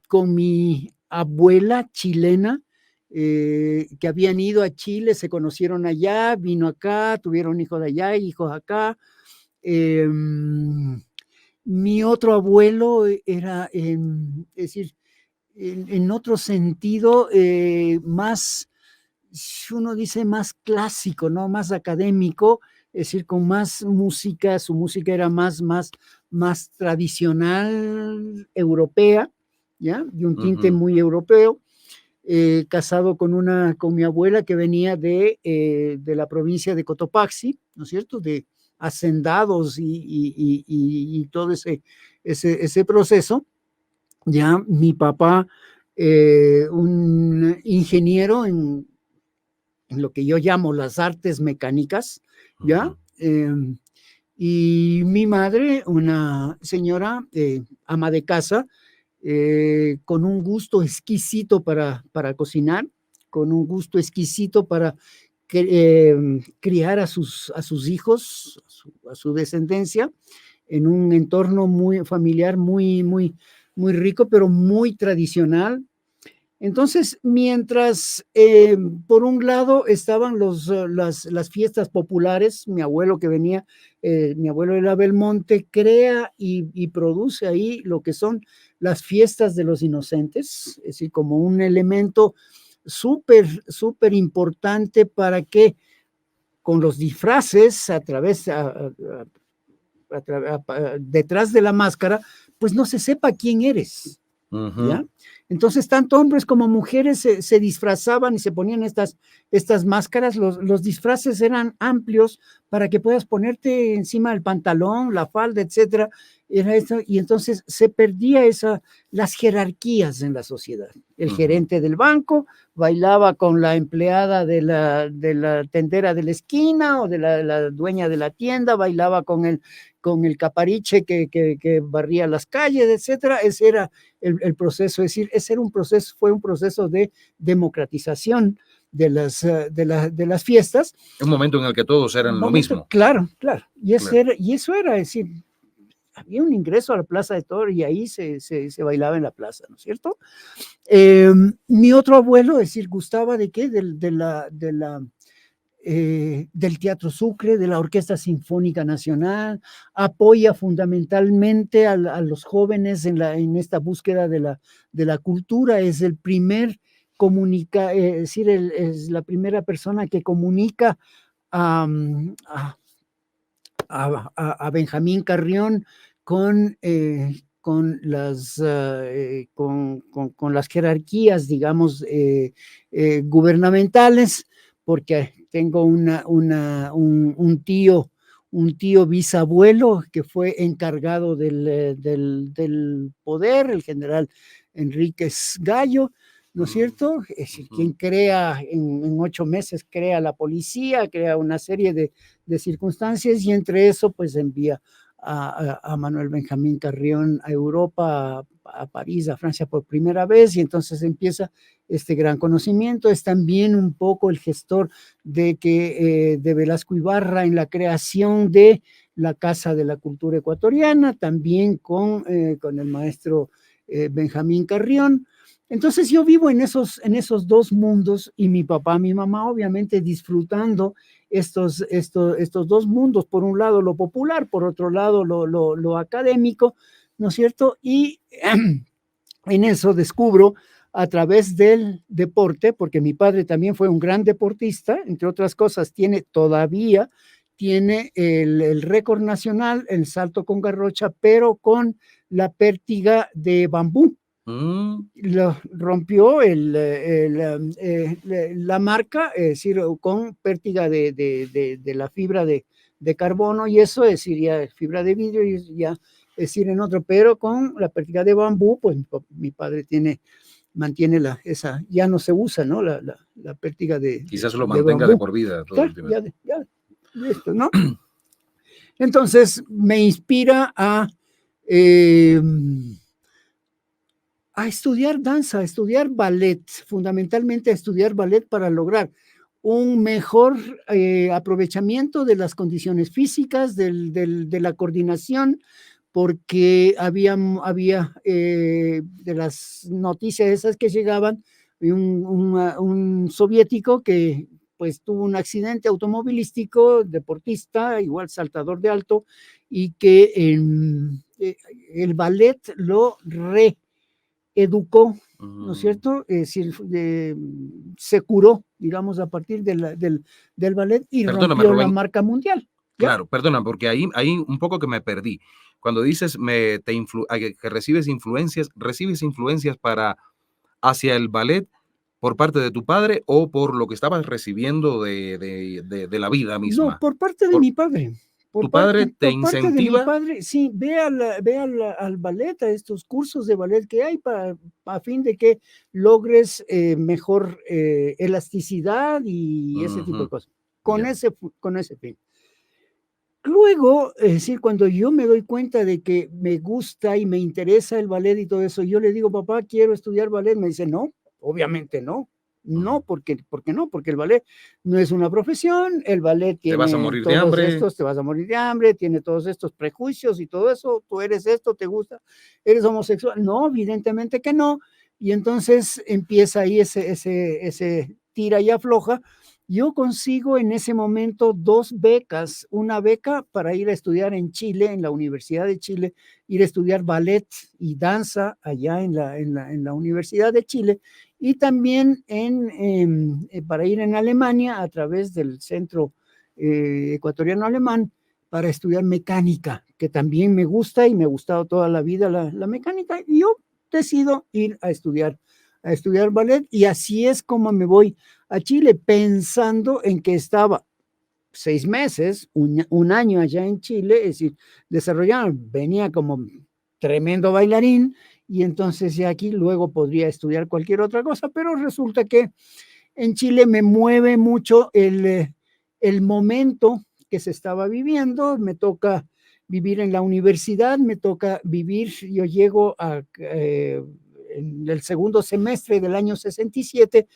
Con mi abuela chilena, que habían ido a Chile, se conocieron allá, vino acá, tuvieron hijos de allá, hijos acá. Mi otro abuelo era, es decir, en otro sentido, más, uno dice más clásico, ¿no? Más académico, es decir, con más música, su música era más tradicional europea, ¿ya? Y un tinte muy europeo, casado con mi abuela que venía de la provincia de Cotopaxi, ¿no es cierto?, de hacendados y todo ese proceso. Ya mi papá, un ingeniero en lo que yo llamo las artes mecánicas, ¿ya? Y mi madre, una señora ama de casa, con un gusto exquisito para cocinar, con un gusto exquisito para criar a sus hijos, a su descendencia, en un entorno muy familiar, muy rico, pero muy tradicional. Entonces, mientras por un lado estaban las fiestas populares, mi abuelo que venía, mi abuelo era Belmonte, crea y produce ahí lo que son las fiestas de los inocentes, es decir, como un elemento súper importante para que con los disfraces detrás de la máscara, pues no se sepa quién eres. ¿Ya? Entonces, tanto hombres como mujeres se disfrazaban y se ponían estas máscaras. Los disfraces eran amplios para que puedas ponerte encima del pantalón, la falda, etcétera. Era eso, y entonces se perdía las jerarquías en la sociedad. El gerente del banco bailaba con la empleada de la tendera de la esquina o de la dueña de la tienda, bailaba con el capariche que barría las calles, etcétera. Ese era el proceso, es decir, fue un proceso de democratización de las fiestas. Un momento en el que todos eran lo mismo. Claro. Y eso era, es decir, había un ingreso a la Plaza de Toros y ahí se bailaba en la plaza, ¿no es cierto? Mi otro abuelo, es decir, gustaba de qué? Del Teatro Sucre, de la Orquesta Sinfónica Nacional, apoya fundamentalmente a los jóvenes en esta búsqueda de la cultura, es el primer es decir, es la primera persona que comunica a, a Benjamín Carrión con, con las jerarquías, digamos, gubernamentales, porque tengo un tío bisabuelo que fue encargado del poder, el general Enríquez Gallo, ¿no es cierto? Es decir, quien crea en 8 meses, crea la policía, crea una serie de circunstancias y entre eso pues envía a Manuel Benjamín Carrión a Europa, a París, a Francia por primera vez y entonces empieza este gran conocimiento. Es también un poco el gestor de Velasco Ibarra en la creación de la Casa de la Cultura Ecuatoriana, también con el maestro Benjamín Carrión. Entonces yo vivo en esos dos mundos y mi papá, mi mamá, obviamente disfrutando estos dos mundos, por un lado lo popular, por otro lado lo académico, ¿no es cierto? Y en eso descubro a través del deporte, porque mi padre también fue un gran deportista, entre otras cosas, tiene el récord nacional, el salto con garrocha, pero con la pértiga de bambú. Lo rompió la marca, es decir, con pértiga de la fibra de carbono y eso, es decir, ya fibra de vidrio y ya, es decir, en otro, pero con la pértiga de bambú, pues mi padre mantiene esa, ya no se usa, ¿no? La pértiga Quizás lo mantenga de por vida. Claro, ya, listo, ¿no? Entonces me inspira a estudiar danza, a estudiar ballet, fundamentalmente a estudiar ballet para lograr un mejor aprovechamiento de las condiciones físicas, de la coordinación, porque había de las noticias esas que llegaban, un soviético que pues tuvo un accidente automovilístico, deportista, igual saltador de alto, y que el ballet lo reeducó, ¿no es cierto? Es decir, se curó, digamos, a partir del ballet y rompió la marca mundial. ¿Ya? Claro, perdona, porque ahí un poco que me perdí. Cuando dices que recibes influencias hacia el ballet por parte de tu padre o por lo que estabas recibiendo de la vida misma. No, por parte de mi padre. ¿Tu padre te incentiva? Mi padre, sí, ve al ballet, a estos cursos de ballet que hay a fin de que logres mejor elasticidad y ese tipo de cosas, con ese fin. Luego, es decir, cuando yo me doy cuenta de que me gusta y me interesa el ballet y todo eso, yo le digo, papá, quiero estudiar ballet. Me dice, no, obviamente no. No, porque no, porque el ballet no es una profesión, el ballet tiene te vas a morir de hambre. Te vas a morir de hambre, tiene todos estos prejuicios y todo eso, tú eres esto, te gusta, eres homosexual. No, evidentemente que no. Y entonces empieza ahí ese tira y afloja. Yo consigo en ese momento 2 becas, una beca para ir a estudiar en Chile, en la Universidad de Chile, ir a estudiar ballet y danza allá en la Universidad de Chile, y también para ir en Alemania a través del Centro Ecuatoriano Alemán para estudiar mecánica, que también me gusta y me ha gustado toda la vida la mecánica, y yo decido ir a estudiar ballet y así es como me voy a Chile pensando en que estaba 6 meses, un año allá en Chile, es decir, desarrollando, venía como tremendo bailarín y entonces ya aquí luego podría estudiar cualquier otra cosa, pero resulta que en Chile me mueve mucho el momento que se estaba viviendo, me toca vivir en la universidad, me toca vivir, yo llego en el segundo semestre del año 67,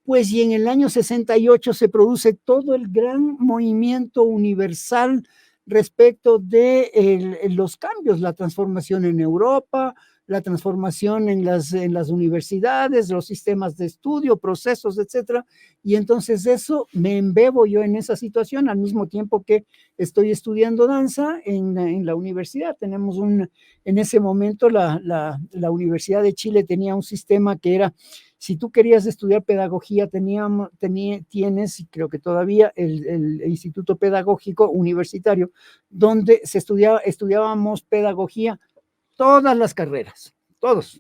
pues y en el año 68 se produce todo el gran movimiento universal respecto de los cambios, la transformación en Europa, la transformación en las universidades, los sistemas de estudio, procesos, etcétera. Y entonces eso me embebo yo en esa situación al mismo tiempo que estoy estudiando danza en la universidad. Tenemos en ese momento la Universidad de Chile tenía un sistema que era, si tú querías estudiar pedagogía, tienes, y creo que todavía, el Instituto Pedagógico Universitario, donde estudiábamos pedagogía, todas las carreras, todas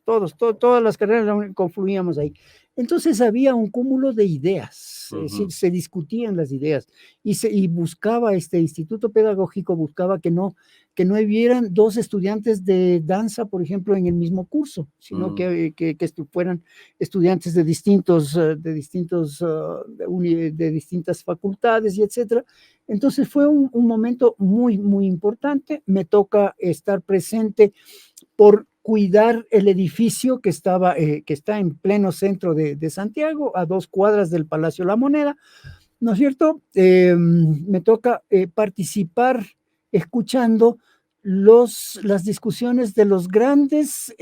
las carreras confluíamos ahí. Entonces había un cúmulo de ideas, es decir, se discutían las ideas y buscaba este instituto pedagógico, buscaba que no hubieran dos estudiantes de danza, por ejemplo, en el mismo curso, sino que fueran estudiantes de distintas facultades y etcétera. Entonces fue un momento muy, muy importante. Me toca estar presente por cuidar el edificio que está en pleno centro de Santiago, a 2 cuadras del Palacio La Moneda, ¿no es cierto? Me toca participar escuchando las discusiones de los grandes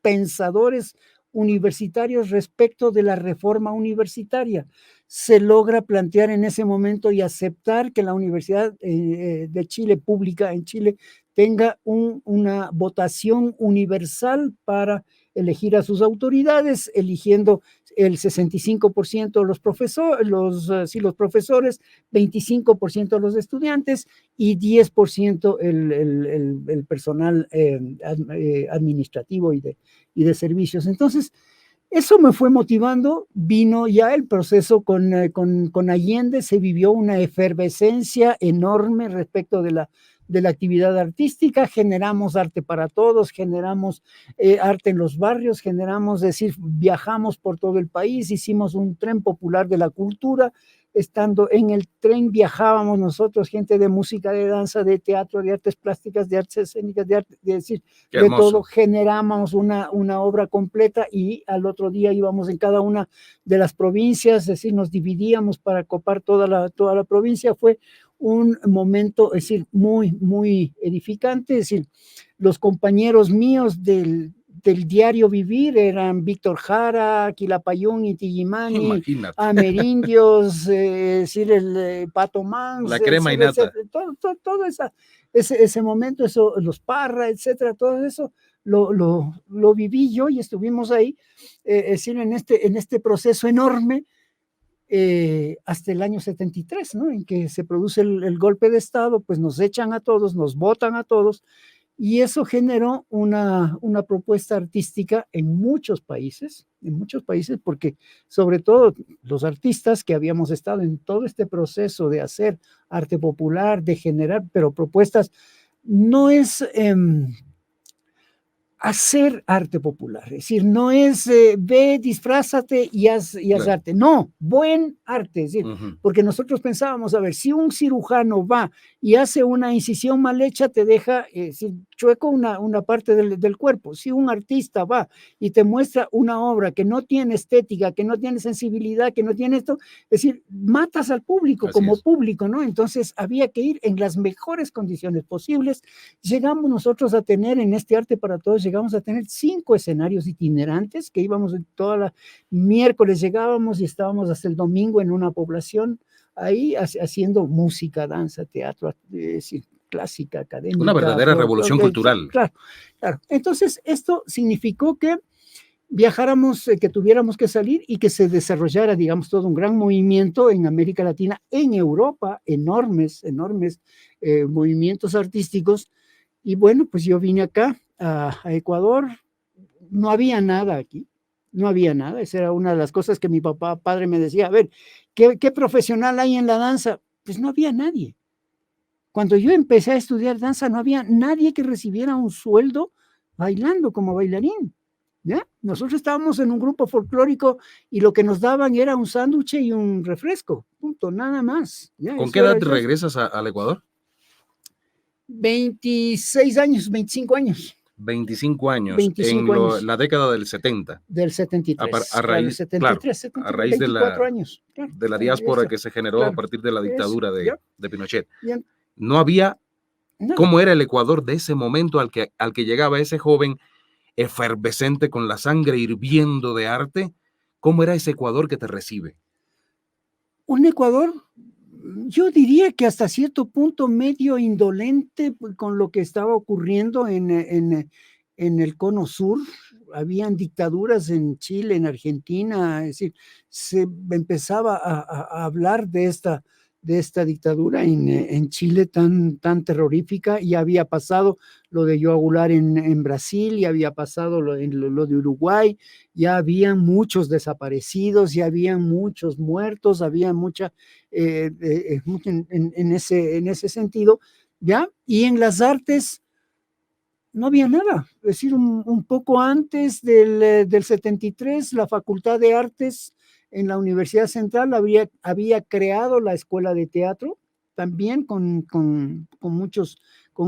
pensadores universitarios respecto de la reforma universitaria. Se logra plantear en ese momento y aceptar que la Universidad de Chile, pública en Chile, tenga una votación universal para elegir a sus autoridades, eligiendo el 65% los profesores, 25% los estudiantes y 10% el personal administrativo y de servicios. Entonces, eso me fue motivando, vino ya el proceso con Allende, se vivió una efervescencia enorme respecto de la actividad artística, generamos arte para todos, generamos arte en los barrios, es decir, viajamos por todo el país, hicimos un tren popular de la cultura. Estando en el tren viajábamos nosotros, gente de música, de danza, de teatro, de artes plásticas, de artes escénicas, de decir, de todo, generamos una obra completa y al otro día íbamos en cada una de las provincias, es decir, nos dividíamos para copar toda la provincia. Fue un momento, es decir, muy, muy edificante, es decir, los compañeros míos del diario vivir eran Víctor Jara, Quilapayún, Inti Illimani, Amerindios, decir, el Pato Mans, la crema y nata, todo ese momento, eso, los Parra, etcétera, todo eso lo viví yo y estuvimos ahí, es decir, en este proceso enorme. Hasta el año 73, ¿no? En que se produce el golpe de Estado, pues nos echan a todos, nos votan a todos, y eso generó una propuesta artística en muchos países, porque sobre todo los artistas que habíamos estado en todo este proceso de hacer arte popular, de generar, pero propuestas, no es hacer arte popular, es decir, no es ve, disfrázate y haz arte, no, buen arte, es decir, porque nosotros pensábamos, a ver, si un cirujano va y hace una incisión mal hecha, te deja chueco una parte del cuerpo. Si un artista va y te muestra una obra que no tiene estética, que no tiene sensibilidad, que no tiene esto, es decir, matas al público como público, ¿no? Entonces había que ir en las mejores condiciones posibles. Llegamos nosotros a tener en este Arte para Todos, llegamos a tener 5 escenarios itinerantes que íbamos miércoles llegábamos y estábamos hasta el domingo en una población ahí haciendo música, danza, teatro, clásica, académica. Una verdadera revolución cultural. Claro. Entonces, esto significó que viajáramos, que tuviéramos que salir y que se desarrollara, digamos, todo un gran movimiento en América Latina, en Europa, enormes movimientos artísticos. Y bueno, pues yo vine acá a Ecuador, no había nada aquí, no había nada. Esa era una de las cosas que mi padre me decía, a ver, ¿qué profesional hay en la danza? Pues no había nadie. Cuando yo empecé a estudiar danza, no había nadie que recibiera un sueldo bailando como bailarín, ¿ya? Nosotros estábamos en un grupo folclórico y lo que nos daban era un sándwich y un refresco, punto, nada más, ¿ya? ¿Con qué edad regresas al Ecuador? 26 años, 25 años. 25 años, 25 años. La década del 70. Del 73. A raíz, claro, 73, 70, a raíz 24 años. De la diáspora que se generó a partir de la dictadura de Pinochet. No había nada. cómo era el Ecuador de ese momento al que llegaba ese joven efervescente con la sangre hirviendo de arte. ¿Cómo era ese Ecuador que te recibe? Un Ecuador, yo diría que hasta cierto punto medio indolente con lo que estaba ocurriendo en el cono sur. Habían dictaduras en Chile, en Argentina, es decir, se empezaba a hablar de esta dictadura en Chile tan terrorífica. Ya había pasado lo de João Goulart en Brasil, ya había pasado lo de Uruguay, ya habían muchos desaparecidos, ya habían muchos muertos, había mucha, en ese sentido, ¿ya? Y en las artes no había nada, es decir, un poco antes del 73, la Facultad de Artes en la Universidad Central había creado la Escuela de Teatro, también con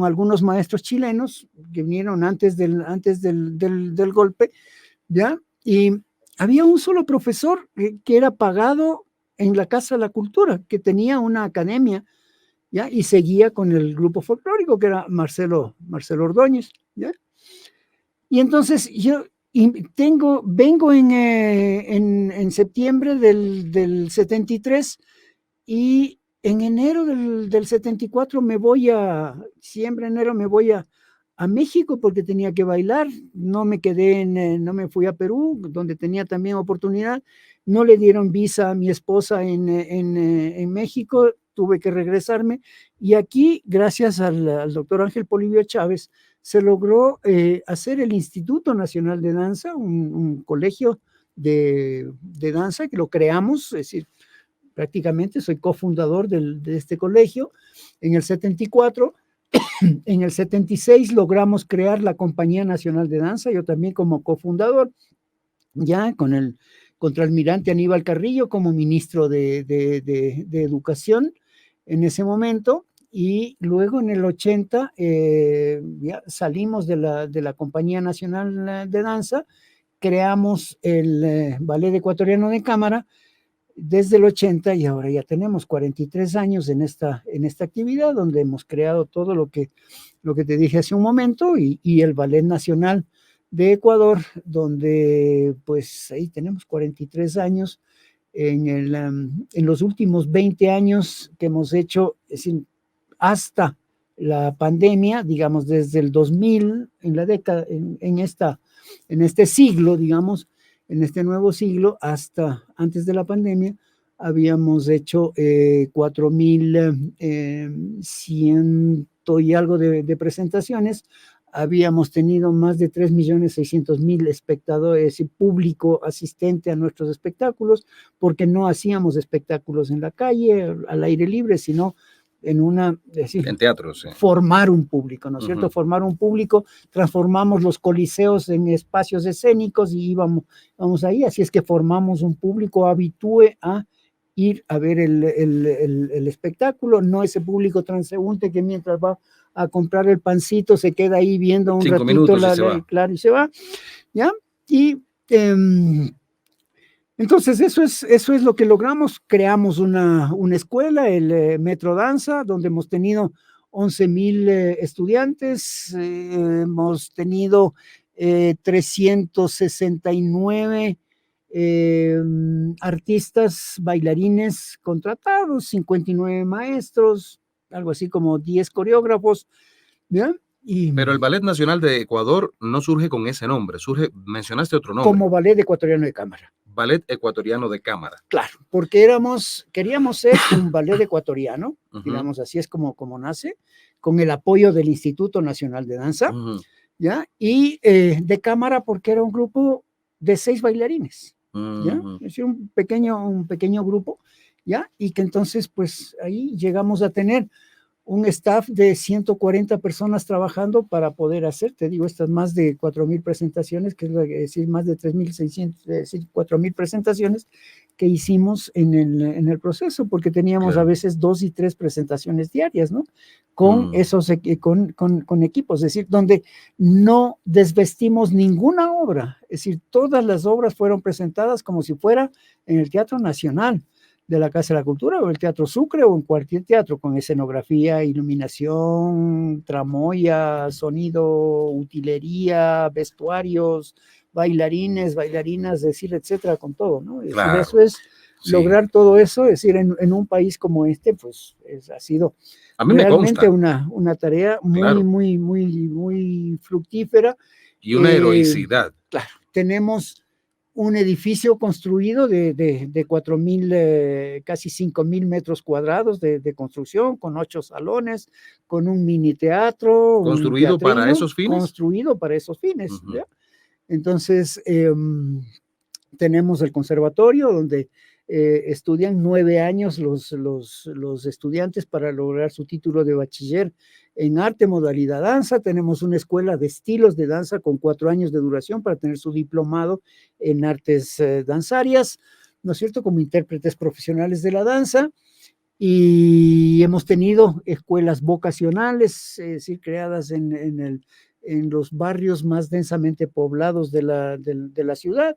algunos maestros chilenos que vinieron antes del golpe, ¿ya? Y había un solo profesor que era pagado en la Casa de la Cultura, que tenía una academia, ¿ya? Y seguía con el grupo folclórico, que era Marcelo Ordóñez, ¿ya? Y entonces yo vengo en septiembre del 73 y en enero del 74 diciembre, enero me voy a México porque tenía que bailar. No me fui a Perú, donde tenía también oportunidad. No le dieron visa a mi esposa en México, tuve que regresarme. Y aquí, gracias al doctor Ángel Polibio Chávez, se logró hacer el Instituto Nacional de Danza, un colegio de danza que lo creamos, es decir, prácticamente soy cofundador de este colegio. En el 74, en el 76 logramos crear la Compañía Nacional de Danza, yo también como cofundador, ya con el contraalmirante Aníbal Carrillo como ministro de Educación en ese momento. Y luego en el 80 ya salimos de la Compañía Nacional de Danza, creamos el Ballet Ecuatoriano de Cámara desde el 80 y ahora ya tenemos 43 años en esta actividad, donde hemos creado todo lo que te dije hace un momento y el Ballet Nacional de Ecuador, donde pues ahí tenemos 43 años. En los últimos 20 años que hemos hecho, es decir, hasta la pandemia, digamos desde el 2000, en la década, en este siglo, digamos, en este nuevo siglo, hasta antes de la pandemia, habíamos hecho 4.100 y algo de presentaciones. Habíamos tenido más de 3.600.000 espectadores y público asistente a nuestros espectáculos, porque no hacíamos espectáculos en la calle, al aire libre, sino en teatro, sí. Formar un público, ¿no es cierto? Formar un público, transformamos los coliseos en espacios escénicos y vamos ahí, así es que formamos un público habitúe a ir a ver el espectáculo, no ese público transeúnte que mientras va a comprar el pancito se queda ahí viendo un 5 ratito, minutos y se va. Claro, y se va, ¿ya? Y entonces eso es lo que logramos. Creamos una escuela, el Metro Danza, donde hemos tenido 11,000 estudiantes, hemos tenido 369 artistas, bailarines contratados, 59 maestros, algo así como 10 coreógrafos, ¿ya? Pero el Ballet Nacional de Ecuador no surge con ese nombre, mencionaste otro nombre. Como Ballet Ecuatoriano de Cámara. Ballet Ecuatoriano de Cámara. Claro, porque queríamos ser un ballet ecuatoriano, digamos, así es como nace, con el apoyo del Instituto Nacional de Danza, ¿ya? Y de cámara porque era un grupo de 6 bailarines, ¿ya? Es decir, un pequeño grupo, ¿ya? Y que entonces, pues, ahí llegamos a tener un staff de 140 personas trabajando para poder hacer, te digo, estas más de 4,000 presentaciones, que es decir, más de 3,600, es decir, 4,000 presentaciones que hicimos en el proceso, porque teníamos a veces 2 y 3 presentaciones diarias, ¿no? Con con equipos, es decir, donde no desvestimos ninguna obra, es decir, todas las obras fueron presentadas como si fuera en el Teatro Nacional. de la Casa de la Cultura o el Teatro Sucre o en cualquier teatro con escenografía, iluminación, tramoya, sonido, utilería, vestuarios, bailarines, bailarinas, es decir, etcétera, con todo, ¿no? Es decir, Claro, eso es sí. lograr todo eso, es decir, en un país como este, pues ha sido A mí me realmente consta, una tarea muy, claro, muy, muy, muy fructífera. y una heroicidad. Claro, tenemos un edificio construido de 4,000, casi 5,000 metros cuadrados de construcción, con 8 salones, con un mini teatro, un ¿Construido para teatrino, esos fines? construido para esos fines. Ujú. ¿Ya? Entonces, tenemos el conservatorio donde estudian 9 años los estudiantes para lograr su título de bachiller en arte, modalidad danza. Tenemos una escuela de estilos de danza con 4 años de duración para tener su diplomado en artes danzarias, ¿no es cierto?, como intérpretes profesionales de la danza. Y hemos tenido escuelas vocacionales, es decir, creadas en los barrios más densamente poblados de la ciudad.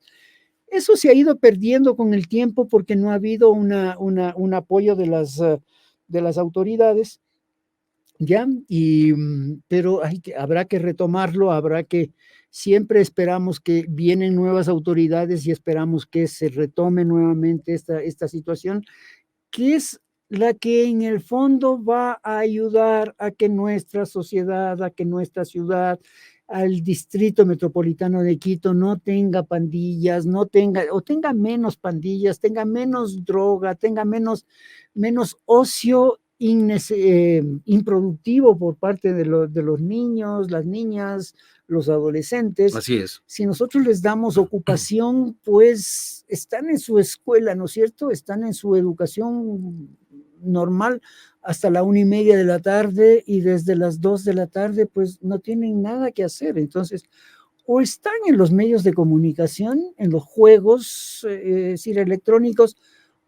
Eso se ha ido perdiendo con el tiempo porque no ha habido un apoyo de las autoridades, ¿ya? Pero habrá que retomarlo, siempre esperamos que vienen nuevas autoridades y esperamos que se retome nuevamente esta situación, que es la que en el fondo va a ayudar a que nuestra sociedad, a que nuestra ciudad, al distrito metropolitano de Quito no tenga pandillas, o tenga menos pandillas, tenga menos droga, tenga menos ocio improductivo por parte de los niños, las niñas, los adolescentes. Así es. Si nosotros les damos ocupación, pues están en su escuela, ¿no es cierto? Están en su educación normal hasta la 1:30 de la tarde y desde las 2 de la tarde, pues no tienen nada que hacer. Entonces, o están en los medios de comunicación, en los juegos, es decir, electrónicos,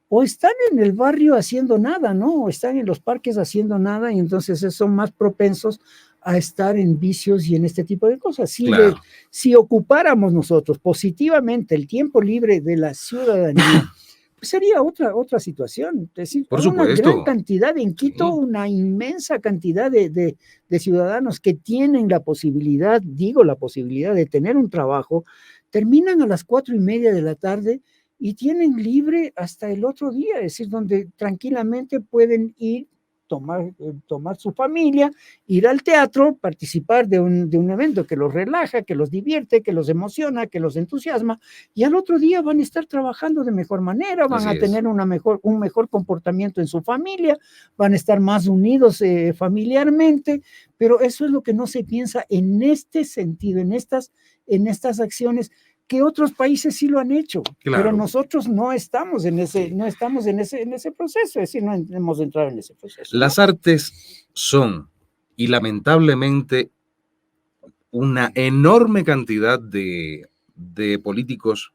o están en el barrio haciendo nada, ¿no? O están en los parques haciendo nada y entonces son más propensos a estar en vicios y en este tipo de cosas. Claro. Si ocupáramos nosotros positivamente el tiempo libre de la ciudadanía, pues sería otra situación. Es decir, Por hay una gran supuesto. cantidad en Quito, Sí. una inmensa cantidad de ciudadanos que tienen la posibilidad, digo la posibilidad de tener un trabajo, terminan a las 4:30 de la tarde y tienen libre hasta el otro día, es decir, donde tranquilamente pueden ir, tomar su familia, ir al teatro, participar de un evento que los relaja, que los divierte, que los emociona, que los entusiasma, y al otro día van a estar trabajando de mejor manera, van Así a es. tener un mejor comportamiento en su familia, van a estar más unidos familiarmente, pero eso es lo que no se piensa en este sentido, en estas acciones que otros países sí lo han hecho, pero Claro. nosotros no estamos en Sí. en ese proceso, es decir, no hemos entrado en ese proceso, ¿no? Las artes son, y lamentablemente, una enorme cantidad de políticos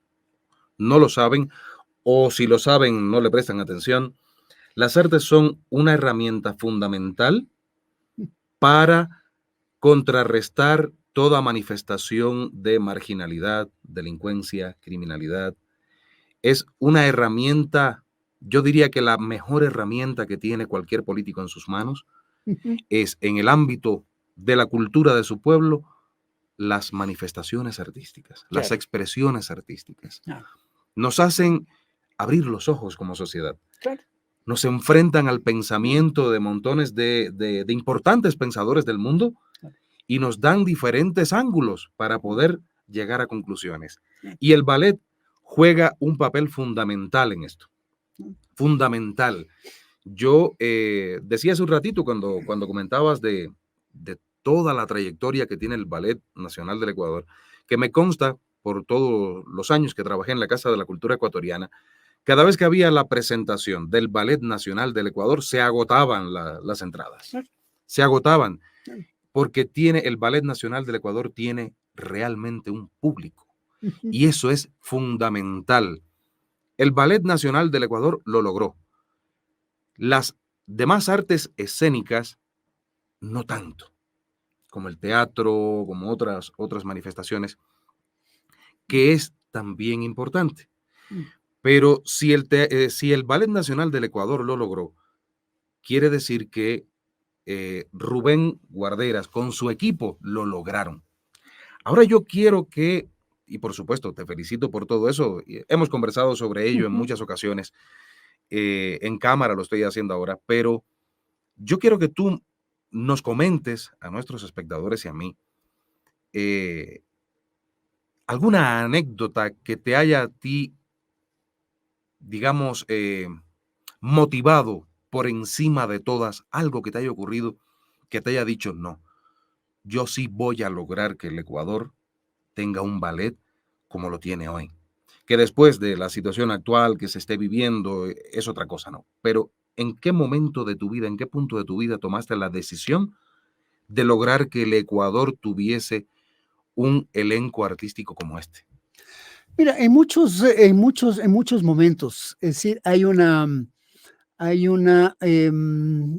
no lo saben, o si lo saben, no le prestan atención. Las artes son una herramienta fundamental para contrarrestar toda manifestación de marginalidad, delincuencia, criminalidad. Es una herramienta, yo diría que la mejor herramienta que tiene cualquier político en sus manos es en el ámbito de la cultura de su pueblo, las manifestaciones artísticas, las Claro. expresiones artísticas. Ah, Nos hacen abrir los ojos como sociedad. claro. Nos enfrentan al pensamiento de montones de importantes pensadores del mundo y nos dan diferentes ángulos para poder llegar a conclusiones. Y el ballet juega un papel fundamental en esto. Fundamental. Yo decía hace un ratito cuando comentabas de toda la trayectoria que tiene el Ballet Nacional del Ecuador, que me consta por todos los años que trabajé en la Casa de la Cultura Ecuatoriana, cada vez que había la presentación del Ballet Nacional del Ecuador, se agotaban las entradas. Se agotaban porque el Ballet Nacional del Ecuador tiene realmente un público. Y eso es fundamental. El Ballet Nacional del Ecuador lo logró. Las demás artes escénicas, no tanto, como el teatro, como otras manifestaciones, que es también importante. Pero si el Ballet Nacional del Ecuador lo logró, quiere decir que Rubén Guarderas con su equipo lo lograron. Ahora yo quiero que, y por supuesto te felicito por todo eso, hemos conversado sobre ello en muchas ocasiones, en cámara lo estoy haciendo ahora, pero yo quiero que tú nos comentes a nuestros espectadores y a mí alguna anécdota que te haya a ti, digamos, motivado por encima de todas, algo que te haya ocurrido, que te haya dicho, no, yo sí voy a lograr que el Ecuador tenga un ballet como lo tiene hoy. Que después de la situación actual que se esté viviendo es otra cosa, ¿no? Pero ¿en qué momento de tu vida, en qué punto de tu vida tomaste la decisión de lograr que el Ecuador tuviese un elenco artístico como este? Mira, en muchos momentos, es decir, hay una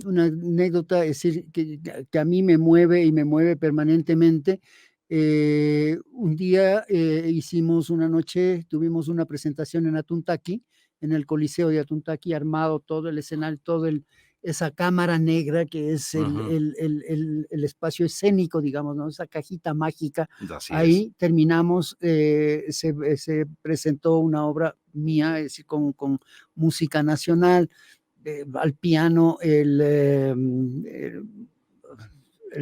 anécdota, es decir, que a mí me mueve y me mueve permanentemente. Un día hicimos una noche, tuvimos una presentación en Atuntaqui, en el Coliseo de Atuntaqui, armado todo el escenario, esa cámara negra que es el espacio escénico, digamos, ¿no? Esa cajita mágica. Así es. Ahí terminamos, se presentó una obra mía, es decir, con música nacional, al piano el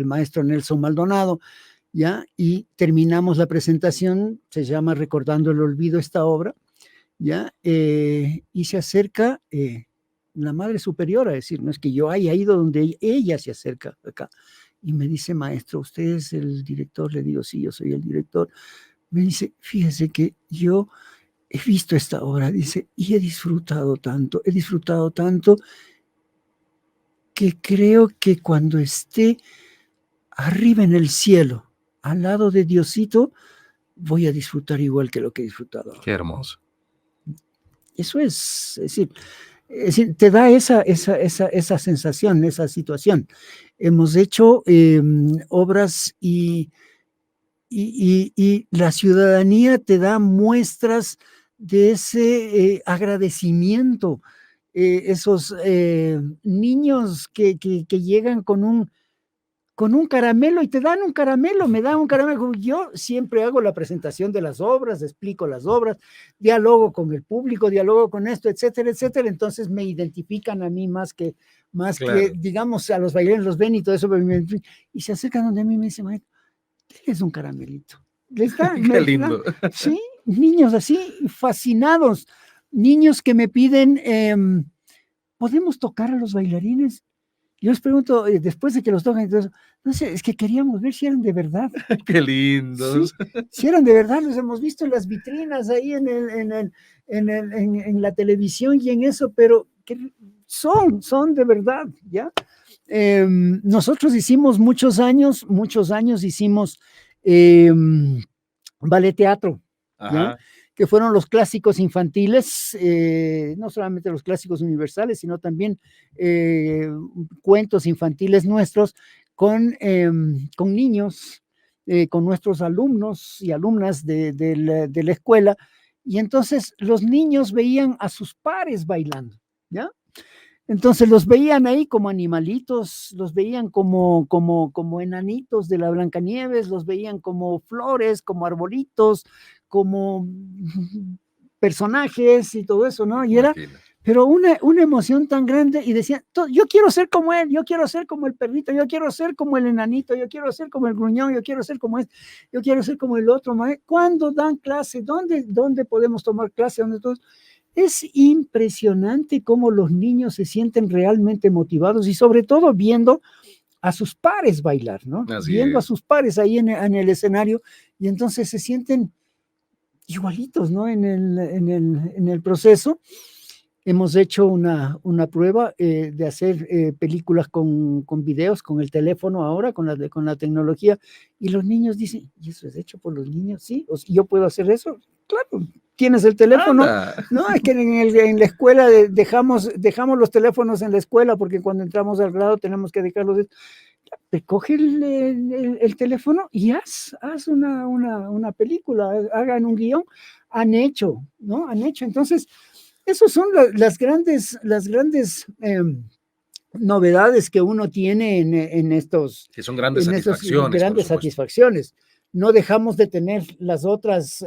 maestro Nelson Maldonado, ¿ya? Y terminamos la presentación, se llama Recordando el Olvido esta obra, ¿ya? Y se acerca la Madre Superiora, es decir, no es que yo haya ido donde ella se acerca acá, y me dice, maestro, ¿usted es el director? Le digo, sí, yo soy el director. Me dice, fíjese que yo he visto esta obra, dice, y he disfrutado tanto que creo que cuando esté arriba en el cielo, al lado de Diosito, voy a disfrutar igual que lo que he disfrutado ahora. Qué hermoso. Eso es decir, te da esa sensación, esa situación. Hemos hecho obras y la ciudadanía te da muestras de ese agradecimiento. Esos niños que llegan con un caramelo y te dan un caramelo, me dan un caramelo. Yo siempre hago la presentación de las obras, explico las obras, dialogo con el público, dialogo con esto, etcétera, etcétera. Entonces me identifican a mí más que, digamos, a los bailarines los ven y todo eso, y se acercan donde a mí y me dicen, maestro, es un caramelito. Les dan, Qué lindo. Sí, niños así, fascinados, niños que me piden, ¿podemos tocar a los bailarines? Yo les pregunto, después de que los tocan, entonces, no sé, es que queríamos ver si eran de verdad. Qué lindos. Sí, si eran de verdad, los hemos visto en las vitrinas ahí en la televisión y en eso, pero que son de verdad, ¿ya? Nosotros hicimos muchos años hicimos ballet teatro, ¿ya? Que fueron los clásicos infantiles, no solamente los clásicos universales, sino también cuentos infantiles nuestros con niños, con nuestros alumnos y alumnas de la escuela, y entonces los niños veían a sus pares bailando, ¿ya? Entonces los veían ahí como animalitos, los veían como enanitos de la Blancanieves, los veían como flores, como arbolitos, como personajes y todo eso, ¿no? Y era, pero una emoción tan grande, y decían, yo quiero ser como él, yo quiero ser como el perrito, yo quiero ser como el enanito, yo quiero ser como el gruñón, yo quiero ser como este, yo quiero ser como el otro. ¿Cuándo dan clase? ¿Dónde podemos tomar clase? ¿Dónde todos? Es impresionante cómo los niños se sienten realmente motivados y sobre todo viendo a sus pares bailar, ¿no? Viendo a sus pares ahí en el escenario, y entonces se sienten igualitos, ¿no? En el proceso. Hemos hecho una prueba de hacer películas con videos, con el teléfono ahora, con la tecnología, y los niños dicen, ¿y eso es hecho por los niños? Sí, ¿yo puedo hacer eso? Claro, tienes el teléfono. ¡Anda! No, es que en la escuela dejamos los teléfonos en la escuela porque cuando entramos al grado tenemos que dejarlos. te coge el teléfono y haz una película, hagan un guión, han hecho, ¿no? Han hecho. Entonces, esos son las grandes novedades que uno tiene en estos, que son grandes en estos satisfacciones, grandes satisfacciones. No dejamos de tener las otras,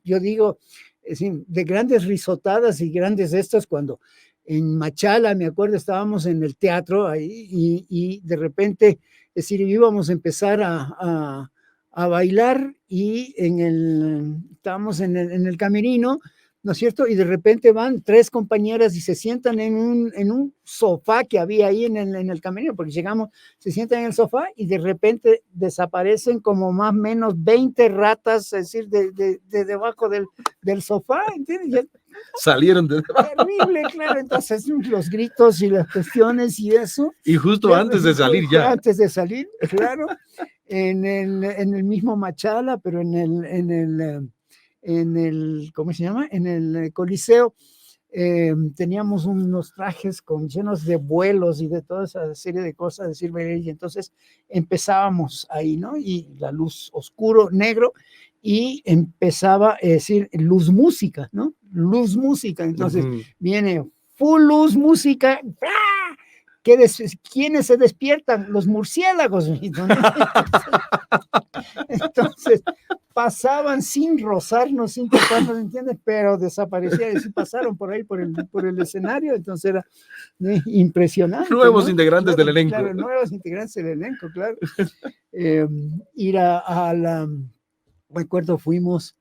yo digo, de grandes risotadas y grandes estas cuando en Machala, me acuerdo, estábamos en el teatro ahí y de repente, es decir, íbamos a empezar a bailar y estábamos en el camerino, ¿no es cierto? Y de repente van 3 compañeras y se sientan en un sofá que había ahí en el camerino, porque llegamos, se sientan en el sofá y de repente desaparecen como más o menos 20 ratas, es decir, de debajo del sofá, ¿entiendes? Salieron de debajo. Terrible, claro. Entonces, los gritos y las cuestiones y eso. Y justo antes de salir ya. Antes de salir, claro, en el mismo Machala, pero en el, ¿cómo se llama? En el Coliseo, teníamos unos trajes llenos de vuelos y de toda esa serie de cosas, de decir, y entonces empezábamos ahí, ¿no? Y la luz oscuro, negro, y empezaba a decir luz música, ¿no? Luz música, entonces viene full luz música, ¡ah! ¿Quiénes se despiertan? Los murciélagos. Entonces, pasaban sin rozarnos, sin tocarnos, ¿entiendes? Pero desaparecían, y pasaron por ahí, por el escenario, entonces era impresionante. Nuevos ¿no? integrantes del elenco. Claro, nuevos integrantes del elenco, claro. Ir a la, recuerdo, fuimos,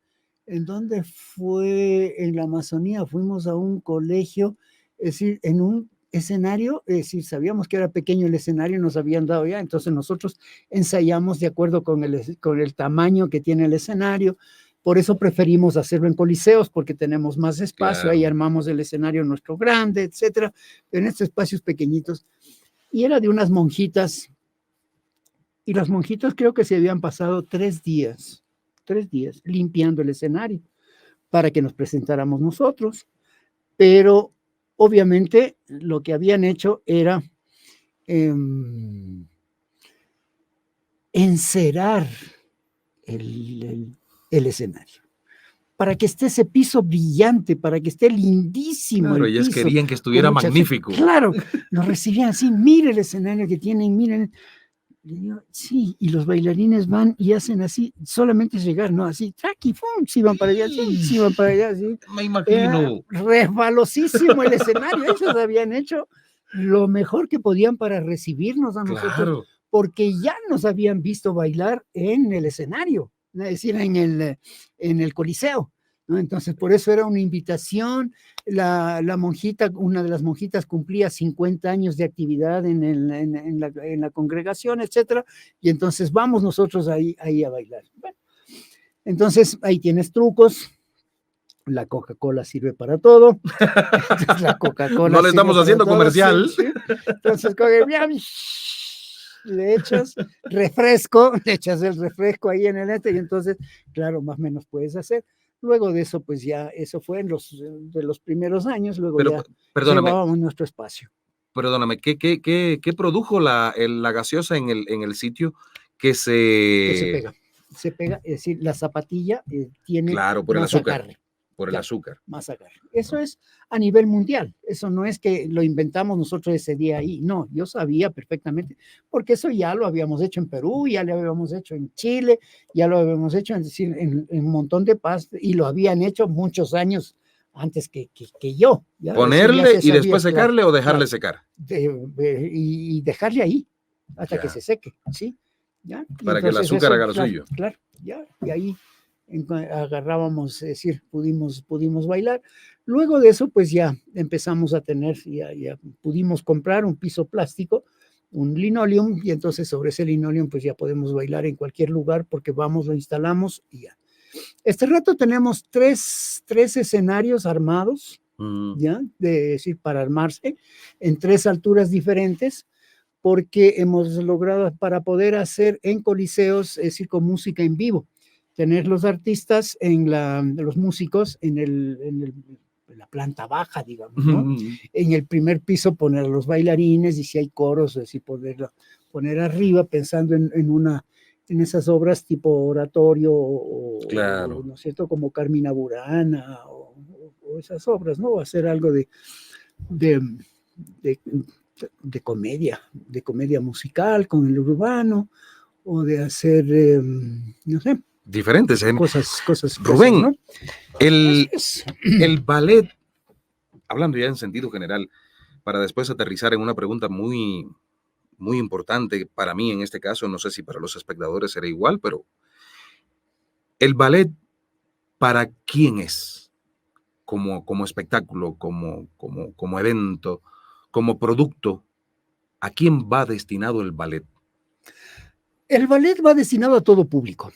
¿en dónde fue? En la Amazonía, fuimos a un colegio, es decir, en un escenario, es decir, sabíamos que era pequeño el escenario, nos habían dado ya, entonces nosotros ensayamos de acuerdo con el tamaño que tiene el escenario, por eso preferimos hacerlo en coliseos, porque tenemos más espacio, claro. Ahí armamos el escenario nuestro grande, etcétera, en estos espacios pequeñitos, y era de unas monjitas, y las monjitas creo que se habían pasado 3 días limpiando el escenario, para que nos presentáramos nosotros, pero obviamente lo que habían hecho era encerar el escenario, para que esté ese piso brillante, para que esté lindísimo. Claro, el ellas piso, querían que estuviera magnífico. Claro, nos recibían así, mire el escenario que tienen, miren. Sí, y los bailarines van y hacen así, solamente llegar, no así, traqui, fum, si van para allá, sí, van para allá, sí. Me imagino. Resbalosísimo el escenario, ellos habían hecho lo mejor que podían para recibirnos a nosotros, claro. Porque ya nos habían visto bailar en el escenario, es decir, en el Coliseo, ¿no? Entonces, por eso era una invitación. La monjita, una de las monjitas cumplía 50 años de actividad en la congregación, etcétera, y entonces vamos nosotros ahí a bailar. Bueno, entonces ahí tienes trucos. La Coca-Cola sirve para todo. Entonces, la Coca-Cola no le estamos haciendo todo, comercial. Sí, sí. Entonces, le echas refresco, le echas el refresco ahí en el y entonces, claro, más o menos puedes hacer. Luego de eso, pues ya, eso fue de los primeros años, luego ya llevábamos nuestro espacio. Perdóname, ¿qué produjo la gaseosa en el sitio que se pega? Es decir, la zapatilla tiene claro, por el azúcar. Por el azúcar. Más agarre. Eso es a nivel mundial. Eso no es que lo inventamos nosotros ese día ahí. No, yo sabía perfectamente, porque eso ya lo habíamos hecho en Perú, ya lo habíamos hecho en Chile, ya lo habíamos hecho en un montón de países, y lo habían hecho muchos años antes que yo. ¿Ya? Ponerle y después secarle, claro, o dejarle secar. Y dejarle ahí hasta que se seque, ¿sí? ¿Ya? Para que el azúcar haga lo suyo. Claro, ya, y ahí agarrábamos, es decir, pudimos bailar. Luego de eso, pues ya empezamos a tener, ya pudimos comprar un piso plástico, un linoleum, y entonces sobre ese linoleum, pues ya podemos bailar en cualquier lugar, porque vamos, lo instalamos y ya. Este rato tenemos tres escenarios armados, ya, es decir, para armarse en 3 alturas diferentes, porque hemos logrado para poder hacer en coliseos, es decir, con música en vivo. Tener los artistas los músicos en la planta baja, digamos, ¿no? En el primer piso poner a los bailarines, y si hay coros, es decir, poner arriba pensando en esas obras tipo oratorio Claro. ¿no es cierto? Como Carmina Burana o esas obras, ¿no? Hacer algo de, de, de comedia musical con el urbano, o de hacer, no sé, Diferentes. cosas, Rubén, ¿no? el ballet, hablando ya en sentido general, para después aterrizar en una pregunta muy, muy importante para mí en este caso, no sé si para los espectadores será igual, pero el ballet, ¿para quién es? Como espectáculo, como evento, como producto, ¿a quién va destinado el ballet? El ballet va destinado a todo público,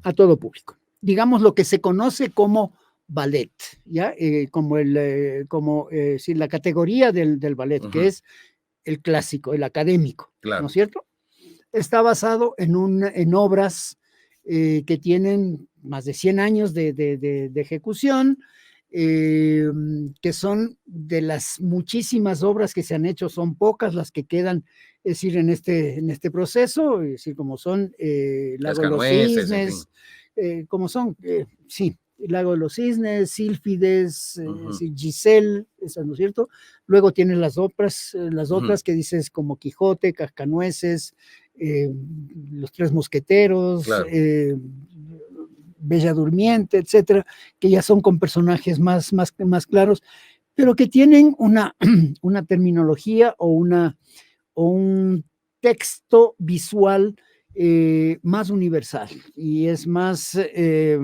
a todo público. Digamos lo que se conoce como ballet, ¿ya? Como si la categoría del ballet, que es el clásico, el académico, Claro. ¿no es cierto? Está basado en obras que tienen más de 100 años de ejecución, que son de las muchísimas obras que se han hecho, son pocas las que quedan, es decir, en este proceso, es decir, como son Lago de los Cisnes, como son, sí, Lago de los Cisnes, Sílfides, Giselle, esas, ¿no es cierto? Luego tienes las otras que dices como Quijote, Cascanueces, Los Tres Mosqueteros, Claro. Bella Durmiente, etcétera, que ya son con personajes más claros, pero que tienen una terminología o un texto visual más universal y es más, de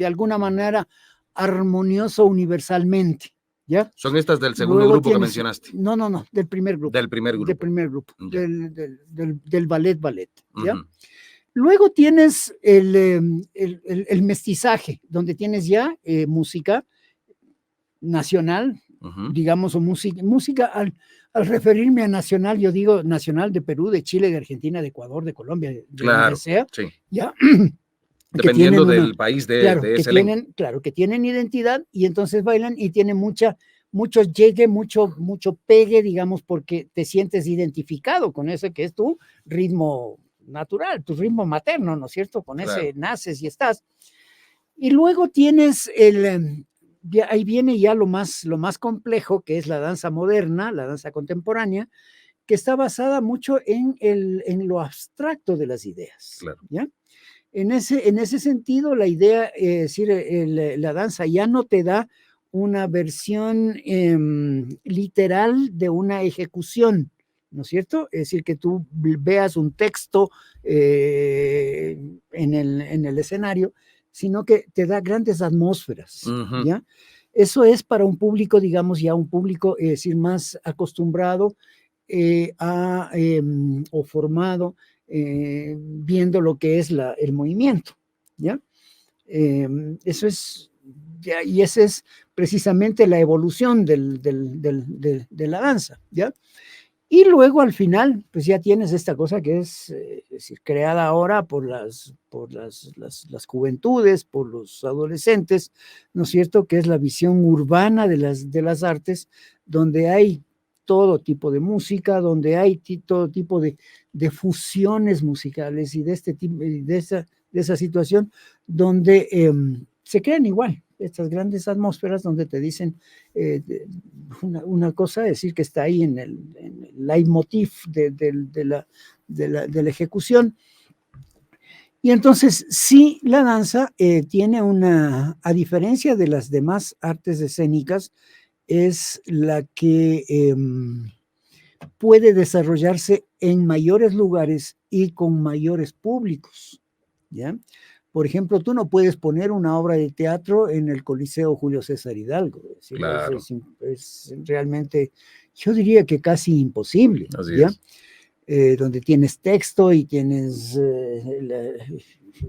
alguna manera, armonioso universalmente. ¿Ya? Son estas del segundo Luego grupo que mencionaste. No, del primer grupo. Del primer grupo. Del primer grupo, Ya. del ballet, ¿ya? Luego tienes el mestizaje, donde tienes ya música nacional, digamos, o música, al referirme a nacional, yo digo nacional de Perú, de Chile, de Argentina, de Ecuador, de Colombia, de donde sea, sí. ¿ya? Dependiendo del país de ese elenco. Claro, que tienen identidad y entonces bailan y tienen mucho llegue, mucho pegue, digamos, porque te sientes identificado con ese que es tu ritmo natural, tu ritmo materno, ¿no es cierto? Con ese naces y estás. Y luego tienes ahí viene ya lo más complejo, que es la danza moderna, la danza contemporánea, que está basada mucho en lo abstracto de las ideas, claro. ¿ya? En ese sentido, la idea, es decir, la danza ya no te da una versión literal de una ejecución, ¿no es cierto? Es decir, que tú veas un texto en el escenario, sino que te da grandes atmósferas, ¿ya? Eso es para un público, digamos, ya un público, es decir, más acostumbrado o formado viendo lo que es el movimiento, ¿ya? Eso es, y esa es precisamente la evolución de la danza, ¿ya? Y luego al final, pues ya tienes esta cosa que es decir, creada ahora por las juventudes, por los adolescentes, ¿no es cierto? Que es la visión urbana de las artes, donde hay todo tipo de música, donde hay todo tipo de fusiones musicales y de este tipo, de esa situación, donde se crean igual estas grandes atmósferas donde te dicen una cosa, decir que está ahí en el leitmotiv de la ejecución. Y entonces, sí, la danza tiene a diferencia de las demás artes escénicas, es la que puede desarrollarse en mayores lugares y con mayores públicos, ¿ya? Por ejemplo, tú no puedes poner una obra de teatro en el Coliseo Julio César Hidalgo. Es decir, claro. es realmente, yo diría que casi imposible, así ¿ya? Es. Donde tienes texto y tienes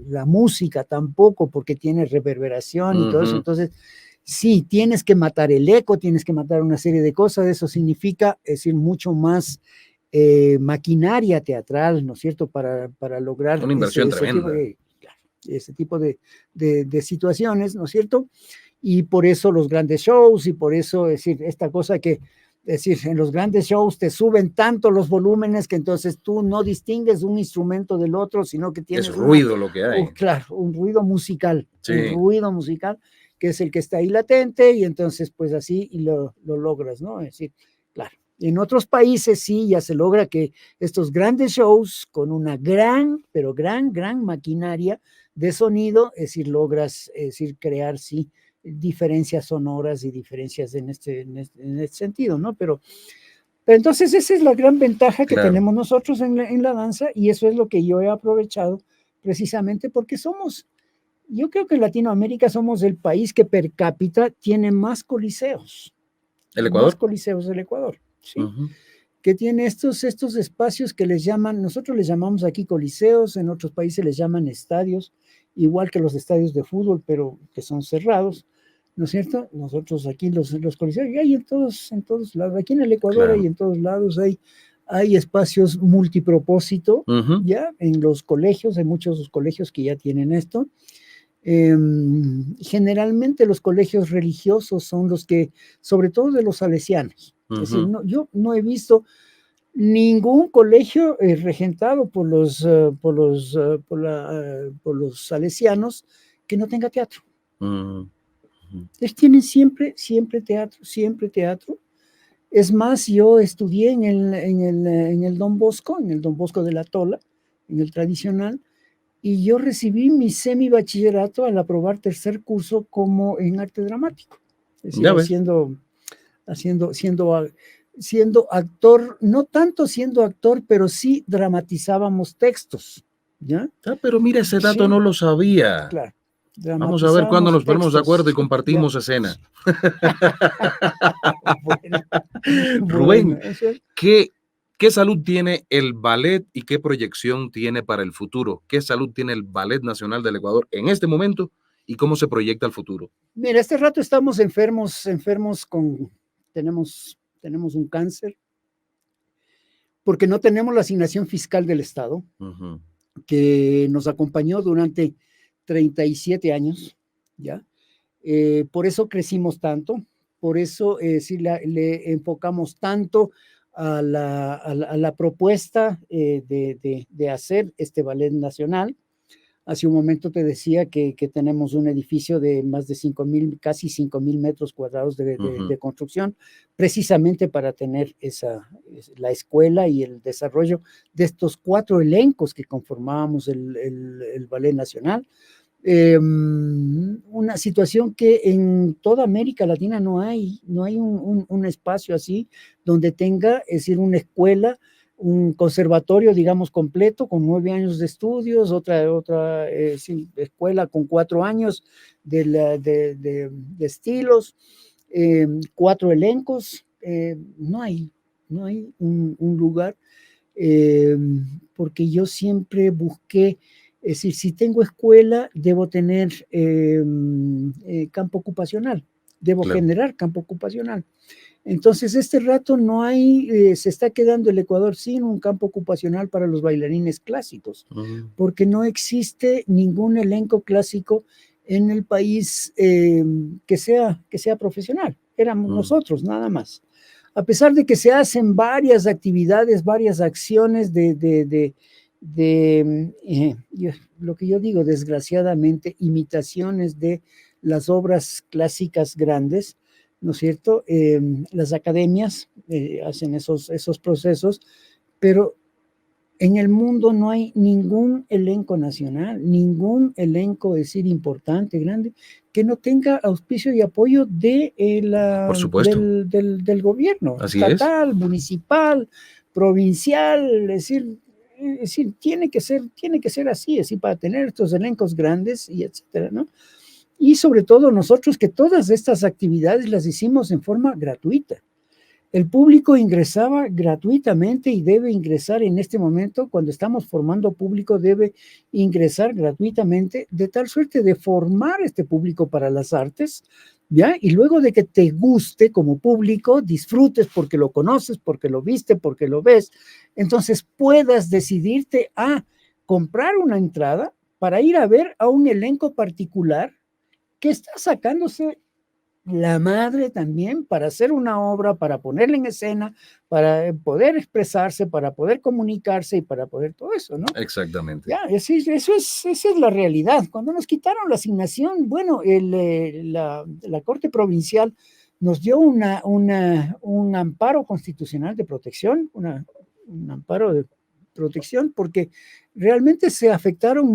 la música tampoco, porque tiene reverberación y todo eso. Entonces, sí, tienes que matar el eco, tienes que matar una serie de cosas. Eso significa, es decir, mucho más maquinaria teatral, ¿no es cierto?, para lograr una inversión tremenda. Ese tipo de situaciones, ¿no es cierto? Y por eso los grandes shows y por eso, es decir, esta cosa que Es decir, en los grandes shows te suben tanto los volúmenes que entonces tú no distingues un instrumento del otro, sino que tienes es ruido lo que hay. Claro, un ruido musical, Sí. un ruido musical que es el que está ahí latente y entonces pues así lo logras, ¿no? Es decir, claro, en otros países sí ya se logra que estos grandes shows con una gran, pero gran maquinaria de sonido, es decir, logras, es decir, crear sí diferencias sonoras y diferencias en este sentido, ¿no? Pero entonces esa es la gran ventaja que tenemos nosotros en la danza y eso es lo que yo he aprovechado precisamente porque yo creo que en Latinoamérica somos el país que per cápita tiene más coliseos. ¿El Ecuador? Más coliseos del Ecuador, ¿sí? Que tiene estos espacios que nosotros les llamamos aquí coliseos, en otros países les llaman estadios, igual que los estadios de fútbol, pero que son cerrados, ¿no es cierto? Nosotros aquí los coliseos, y hay en todos lados, aquí en el Ecuador hay en todos lados, hay espacios multipropósito, ya en los colegios, hay muchos colegios que ya tienen esto. Generalmente los colegios religiosos son los que, sobre todo de los salesianos, es decir, yo no he visto ningún colegio regentado por los salesianos que no tenga teatro. Ellos tienen siempre teatro. Es más, yo estudié en el Don Bosco de la Tola, en el tradicional, y yo recibí mi semibachillerato al aprobar tercer curso como en arte dramático. Es decir, siendo actor, no tanto siendo actor, pero sí dramatizábamos textos, ¿ya? Pero mira, ese dato no lo sabía. Claro. Vamos a ver cuándo nos ponemos de acuerdo y compartimos escena. Rubén, ¿qué salud tiene el ballet y qué proyección tiene para el futuro? ¿Qué salud tiene el Ballet Nacional del Ecuador en este momento y cómo se proyecta el futuro? Mira, este rato estamos enfermos tenemos un cáncer, porque no tenemos la asignación fiscal del Estado, que nos acompañó durante 37 años, ¿ya? Por eso crecimos tanto, por eso sí le enfocamos tanto a la propuesta de hacer este ballet nacional. Hace un momento te decía que tenemos un edificio de más de 5,000, casi 5,000 metros cuadrados de construcción, precisamente para tener la escuela y el desarrollo de estos 4 elencos que conformábamos el Ballet Nacional. Una situación que en toda América Latina no hay un espacio así donde tenga, es decir, una escuela, un conservatorio, digamos, completo, con 9 años de estudios, otra escuela con 4 años de estilos, 4 elencos, no hay un lugar, porque yo siempre busqué, es decir, si tengo escuela, debo tener campo ocupacional, debo generar campo ocupacional. Entonces, este rato no hay, se está quedando el Ecuador sin un campo ocupacional para los bailarines clásicos, porque no existe ningún elenco clásico en el país que sea profesional. Éramos nosotros, nada más. A pesar de que se hacen varias actividades, varias acciones lo que yo digo, desgraciadamente, imitaciones de las obras clásicas grandes, ¿no es cierto? Las academias hacen esos procesos, pero en el mundo no hay ningún elenco nacional, ningún elenco, es decir, importante, grande, que no tenga auspicio y apoyo del gobierno, estatal, municipal, provincial, es decir, tiene que ser así, para tener estos elencos grandes y etcétera, ¿no? Y sobre todo nosotros, que todas estas actividades las hicimos en forma gratuita. El público ingresaba gratuitamente y debe ingresar en este momento, cuando estamos formando público, debe ingresar gratuitamente, de tal suerte de formar este público para las artes, ¿ya? Y luego de que te guste como público, disfrutes porque lo conoces, porque lo viste, porque lo ves, entonces puedas decidirte a comprar una entrada para ir a ver a un elenco particular que está sacándose la madre también para hacer una obra, para ponerla en escena, para poder expresarse, para poder comunicarse y para poder todo eso, ¿no? Exactamente. Ya, esa es la realidad. Cuando nos quitaron la asignación, bueno, la Corte Provincial nos dio un amparo constitucional de protección, un amparo de protección, porque realmente se afectaron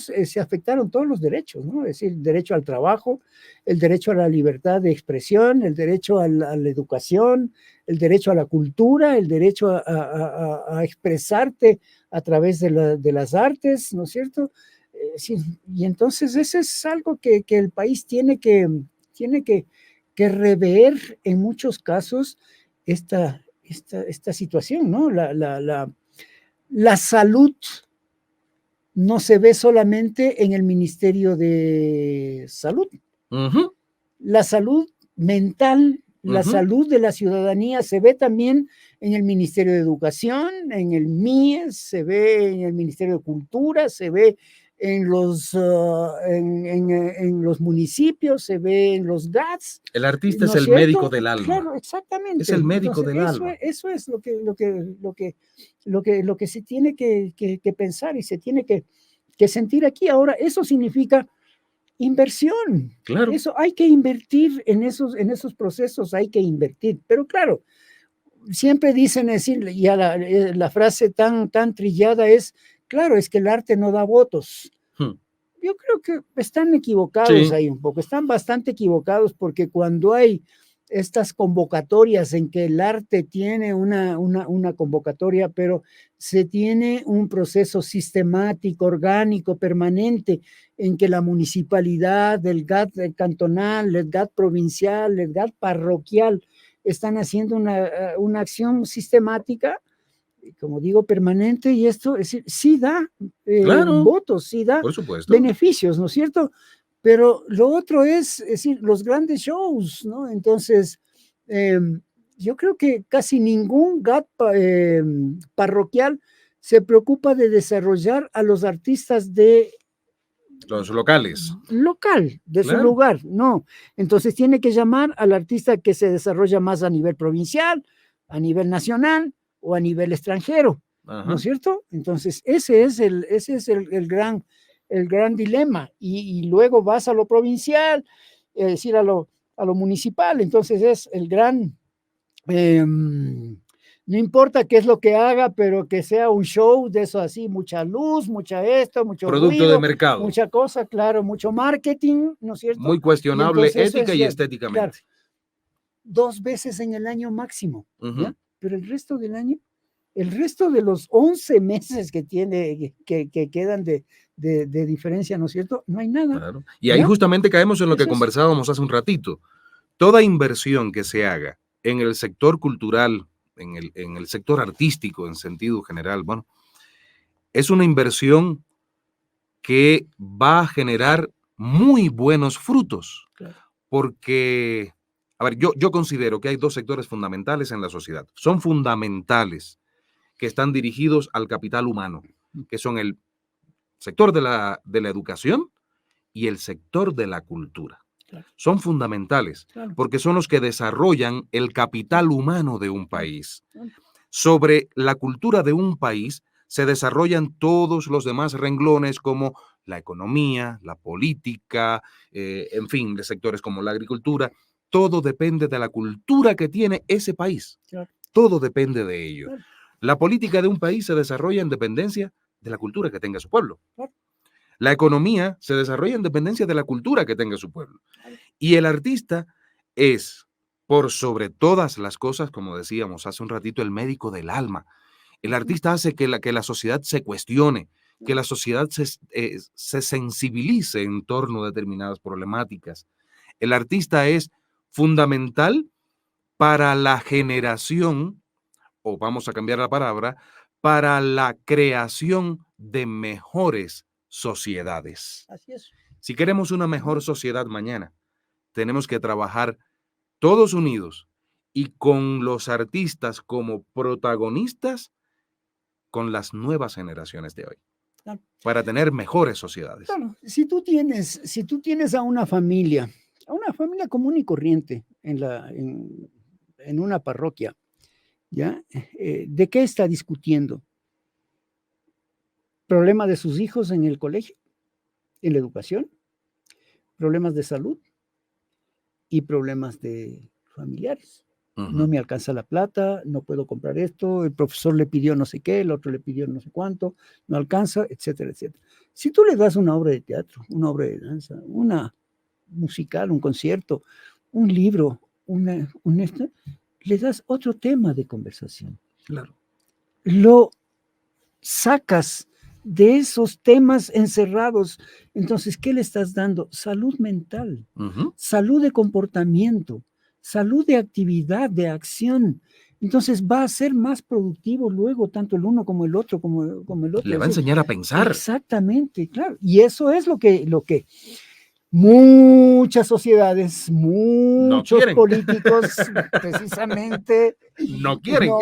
se afectaron todos los derechos, ¿no? Es decir, el derecho al trabajo, el derecho a la libertad de expresión, el derecho a la educación, el derecho a la cultura, el derecho a expresarte a través de las artes, ¿no es cierto? Sí, y entonces eso es algo que el país tiene que rever en muchos casos esta situación, ¿no? La salud no se ve solamente en el Ministerio de Salud. Ujú. La salud mental, la salud de la ciudadanía se ve también en el Ministerio de Educación, en el MIES, se ve en el Ministerio de Cultura, se ve en los municipios, se ve en los GATS. El artista ¿No es es el cierto? médico del alma. Claro, exactamente. Es el médico Entonces, del alma. eso es lo que se tiene que pensar y se tiene que sentir aquí. Ahora, eso significa inversión. Claro. Eso hay que invertir en esos procesos, hay que invertir. Pero claro, siempre dicen, ya la frase tan trillada es, claro, es que el arte no da votos. Yo creo que están equivocados Sí. ahí un poco, están bastante equivocados porque cuando hay estas convocatorias en que el arte tiene una convocatoria, pero se tiene un proceso sistemático, orgánico, permanente, en que la municipalidad, el GAT cantonal, el GAT provincial, el GAT parroquial, están haciendo una acción sistemática, como digo, permanente, y esto es decir, sí da Claro, votos, sí da por supuesto. beneficios, ¿no es cierto? Pero lo otro es decir, los grandes shows, ¿no? Entonces, yo creo que casi ningún GAT parroquial se preocupa de desarrollar a los artistas de Los locales. local, de su lugar, no. Entonces tiene que llamar al artista que se desarrolla más a nivel provincial, a nivel nacional o a nivel extranjero, ¿no es cierto? Entonces ese es el gran dilema. Y luego vas a lo provincial, es decir, a lo municipal. Entonces es el gran... no importa qué es lo que haga, pero que sea un show de eso así, mucha luz, mucha esto, mucho Producto ruido, de mercado. mucha cosa, claro, mucho marketing, ¿no es cierto? Muy cuestionable ética y claro, estéticamente. 2 veces en el año máximo, ¿ya? Pero el resto del año, el resto de los 11 meses que quedan de diferencia, ¿no es cierto? No hay nada. Claro. Y ahí justamente caemos en lo que conversábamos hace un ratito. Toda inversión que se haga en el sector cultural, en el sector artístico en sentido general, bueno, es una inversión que va a generar muy buenos frutos. Claro. Porque, a ver, yo considero que hay 2 sectores fundamentales en la sociedad. Son fundamentales, que están dirigidos al capital humano, que son el sector de la educación y el sector de la cultura. Claro. Son fundamentales, claro, porque son los que desarrollan el capital humano de un país. Claro. Sobre la cultura de un país se desarrollan todos los demás renglones como la economía, la política, en fin, de sectores como la agricultura. Todo depende de la cultura que tiene ese país. Claro. Todo depende de ello. Claro. La política de un país se desarrolla en dependencia de la cultura que tenga su pueblo. Claro. La economía se desarrolla en dependencia de la cultura que tenga su pueblo. Y el artista es, por sobre todas las cosas, como decíamos hace un ratito, el médico del alma. El artista hace que la sociedad se cuestione, que la sociedad se sensibilice en torno a determinadas problemáticas. El artista es fundamental para la generación, o vamos a cambiar la palabra, para la creación de mejores sociedades. Así es. Si queremos una mejor sociedad mañana, tenemos que trabajar todos unidos y con los artistas como protagonistas con las nuevas generaciones de hoy, claro, para tener mejores sociedades. Claro, si tú tienes a una familia a una familia común y corriente en una parroquia, ¿ya? ¿De qué está discutiendo? ¿Problema de sus hijos en el colegio, en la educación? ¿Problemas de salud? Y problemas de familiares. No me alcanza la plata, no puedo comprar esto, el profesor le pidió no sé qué, el otro le pidió no sé cuánto, no alcanza, etcétera, etcétera. Si tú le das una obra de teatro, una obra de danza, una musical, un concierto, un libro, le das otro tema de conversación. Claro. Lo sacas de esos temas encerrados. Entonces, ¿qué le estás dando? Salud mental, salud de comportamiento, salud de actividad, de acción. Entonces va a ser más productivo luego, tanto el uno como el otro, como el otro. Le va a enseñar a pensar. Exactamente, claro. Y eso es lo que muchas sociedades, muchos políticos, precisamente, no quieren,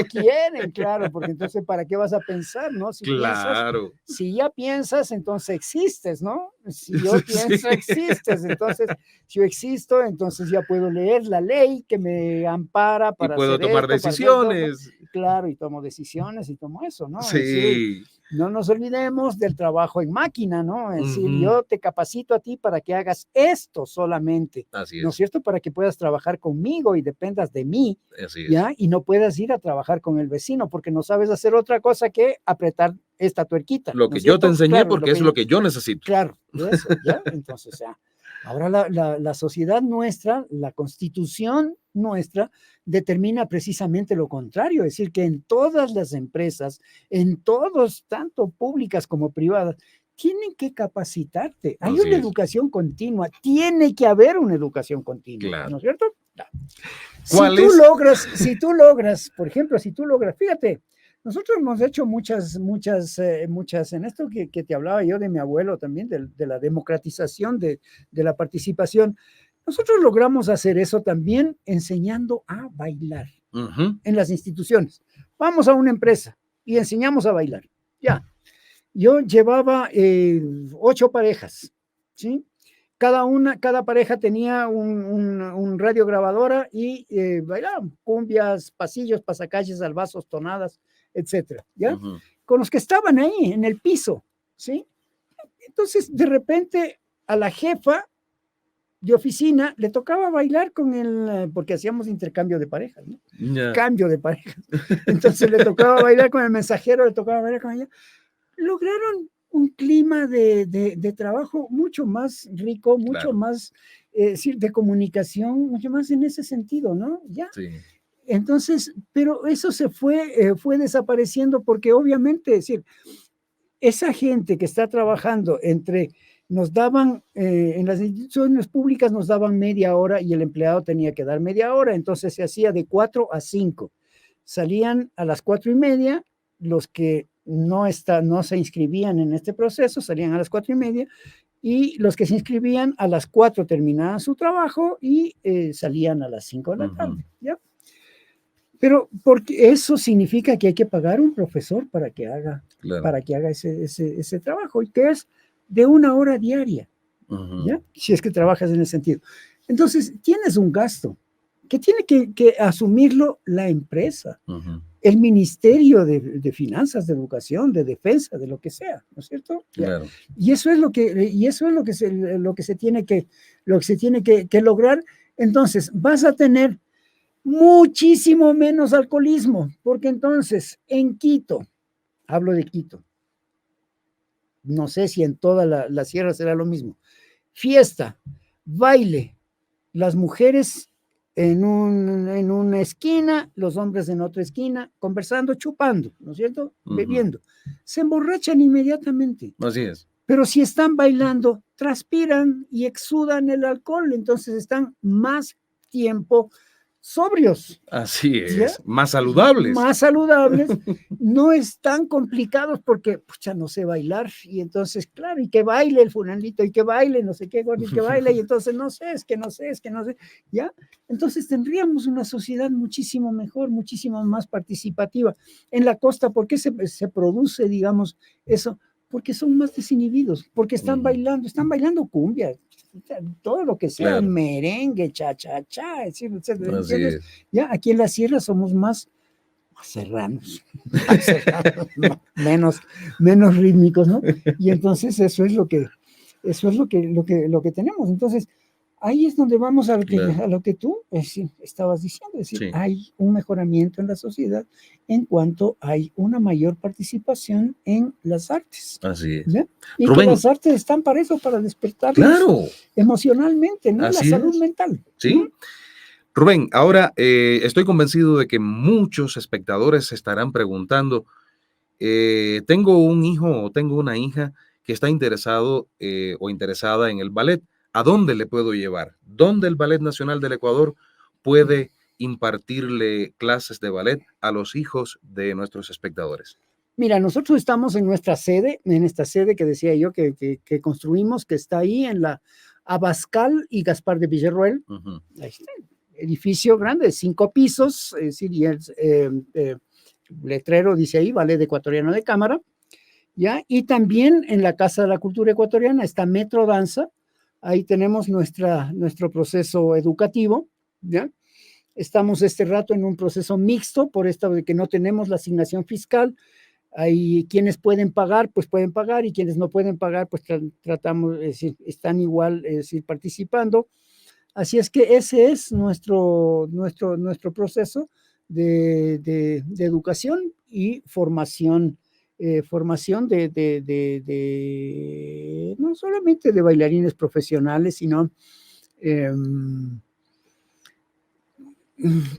claro, porque entonces, ¿para qué vas a pensar, no? Si claro. piensas, si ya piensas, entonces existes, ¿no? Si yo pienso, existes. Entonces, si yo existo, entonces ya puedo leer la ley que me ampara para y puedo hacer tomar esto, decisiones. Claro, y tomo decisiones y tomo eso, ¿no? Sí. Es decir, no nos olvidemos del trabajo en máquina, ¿no? Es decir, yo te capacito a ti para que hagas esto solamente. Así es. ¿No es cierto? Para que puedas trabajar conmigo y dependas de mí. Así es. ¿Ya? Y no puedas ir a trabajar con el vecino porque no sabes hacer otra cosa que apretar esta tuerquita. Lo que yo te enseñé, porque es lo que yo necesito. Claro, eso, ¿ya? Entonces, ya. Ahora la sociedad nuestra, la constitución nuestra, determina precisamente lo contrario, es decir, que en todas las empresas, en todos, tanto públicas como privadas, tienen que capacitarte. Hay una educación continua, tiene que haber una educación continua, claro. ¿no es cierto? Si tú logras, por ejemplo, fíjate, nosotros hemos hecho muchas, en esto que te hablaba yo de mi abuelo también, de la democratización de la participación. Nosotros logramos hacer eso también enseñando a bailar en las instituciones. Vamos a una empresa y enseñamos a bailar. Ya. Yo llevaba 8 parejas, ¿sí? Cada pareja tenía un radio grabadora y bailaban cumbias, pasillos, pasacalles, albazos, tonadas, etcétera, ¿ya? Con los que estaban ahí en el piso, ¿sí? Entonces, de repente, a la jefa de oficina le tocaba bailar porque hacíamos intercambio de parejas, ¿no? Cambio de parejas. Entonces le tocaba bailar con el mensajero, le tocaba bailar con ella. Lograron un clima de trabajo mucho más rico, mucho más de comunicación, mucho más en ese sentido, ¿no? Ya. Sí. Entonces, pero eso se fue desapareciendo porque obviamente, es decir, esa gente que está trabajando nos daban, en las instituciones públicas nos daban media hora y el empleado tenía que dar media hora, entonces se hacía de 4 a 5. Salían a las 4:30, los que no se inscribían en este proceso salían a las 4:30 y los que se inscribían a las 4 terminaban su trabajo y salían a las 5 de la tarde, ¿ya? Pero porque eso significa que hay que pagar un profesor para que haga ese trabajo, y que es de 1 hora diaria, ¿ya? Si es que trabajas en ese sentido. Entonces, tienes un gasto que tiene que asumirlo la empresa, el Ministerio de Finanzas, de Educación, de Defensa, de lo que sea, ¿no es cierto? Claro. Y eso es lo que se tiene que lograr. Entonces, vas a tener muchísimo menos alcoholismo, porque entonces en Quito, hablo de Quito, no sé si en toda la sierra será lo mismo, fiesta, baile, las mujeres en una esquina, los hombres en otra esquina, conversando, chupando, ¿no es cierto? Bebiendo. Se emborrachan inmediatamente. Así es. Pero si están bailando, transpiran y exudan el alcohol, entonces están más tiempo sobrios. Así es, ¿ya? Más saludables, no están complicados porque, pucha, no sé bailar, y entonces, claro, y que baile el fulanito, y que baile, no sé qué, y que baile, y entonces no sé, ¿ya? Entonces tendríamos una sociedad muchísimo mejor, muchísimo más participativa. En la costa, ¿por qué se produce, digamos, eso? Porque son más desinhibidos, porque están bailando cumbia, todo lo que sea, Claro. merengue, cha-cha-cha, etcétera, Así ¿entiendes? es. Ya aquí en la sierra somos más serranos, menos rítmicos, ¿no? Y entonces eso es lo que tenemos. Entonces, ahí es donde vamos Claro. a lo que tú estabas diciendo, es decir, Sí. hay un mejoramiento en la sociedad en cuanto hay una mayor participación en las artes. Así es. ¿Ya? Y Rubén. que las artes están para eso, para despertarnos Claro. emocionalmente, ¿no? Así La salud es. mental. Sí. ¿no? Rubén, ahora estoy convencido de que muchos espectadores se estarán preguntando, tengo un hijo o tengo una hija que está interesado o interesada en el ballet. ¿A dónde le puedo llevar? ¿Dónde el Ballet Nacional del Ecuador puede impartirle clases de ballet a los hijos de nuestros espectadores? Mira, nosotros estamos en nuestra sede, en esta sede que decía yo que construimos, que está ahí en la Abascal y Gaspar de Villarroel. Ahí está, edificio grande de 5 pisos, es decir, y el letrero dice ahí, Ballet Ecuatoriano de Cámara, ¿ya? Y también en la Casa de la Cultura Ecuatoriana está Metro Danza, ahí tenemos nuestro proceso educativo, ¿ya? Estamos este rato en un proceso mixto, por esto de que no tenemos la asignación fiscal. Hay quienes pueden pagar, pues pueden pagar, y quienes no pueden pagar, pues tratamos, es decir, están igual, es decir, participando. Así es que ese es nuestro proceso de educación y formación, formación no solamente de bailarines profesionales, sino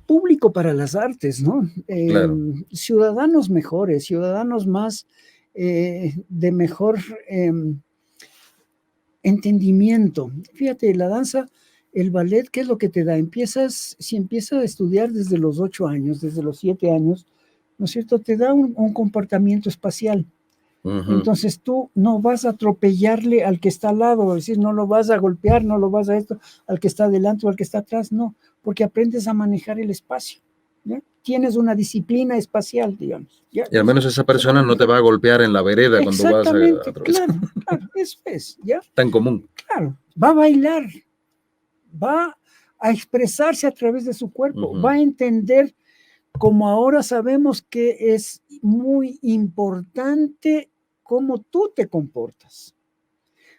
público para las artes, ¿no? Claro. Ciudadanos mejores, ciudadanos más de mejor entendimiento. Fíjate, la danza, el ballet, ¿qué es lo que te da? Si empiezas a estudiar desde los 8 años, desde los 7 años, ¿no es cierto? Te da un comportamiento espacial. Entonces tú no vas a atropellarle al que está al lado, es decir, no lo vas a golpear, no lo vas a esto, al que está adelante o al que está atrás, no, porque aprendes a manejar el espacio. ¿Ya? Tienes una disciplina espacial, digamos. ¿Ya? Y al menos esa persona no te va a golpear en la vereda cuando vas a atravesar. Claro, eso es, ¿ya? Tan común. Claro, va a bailar, va a expresarse a través de su cuerpo, va a entender, como ahora sabemos que es muy importante cómo tú te comportas.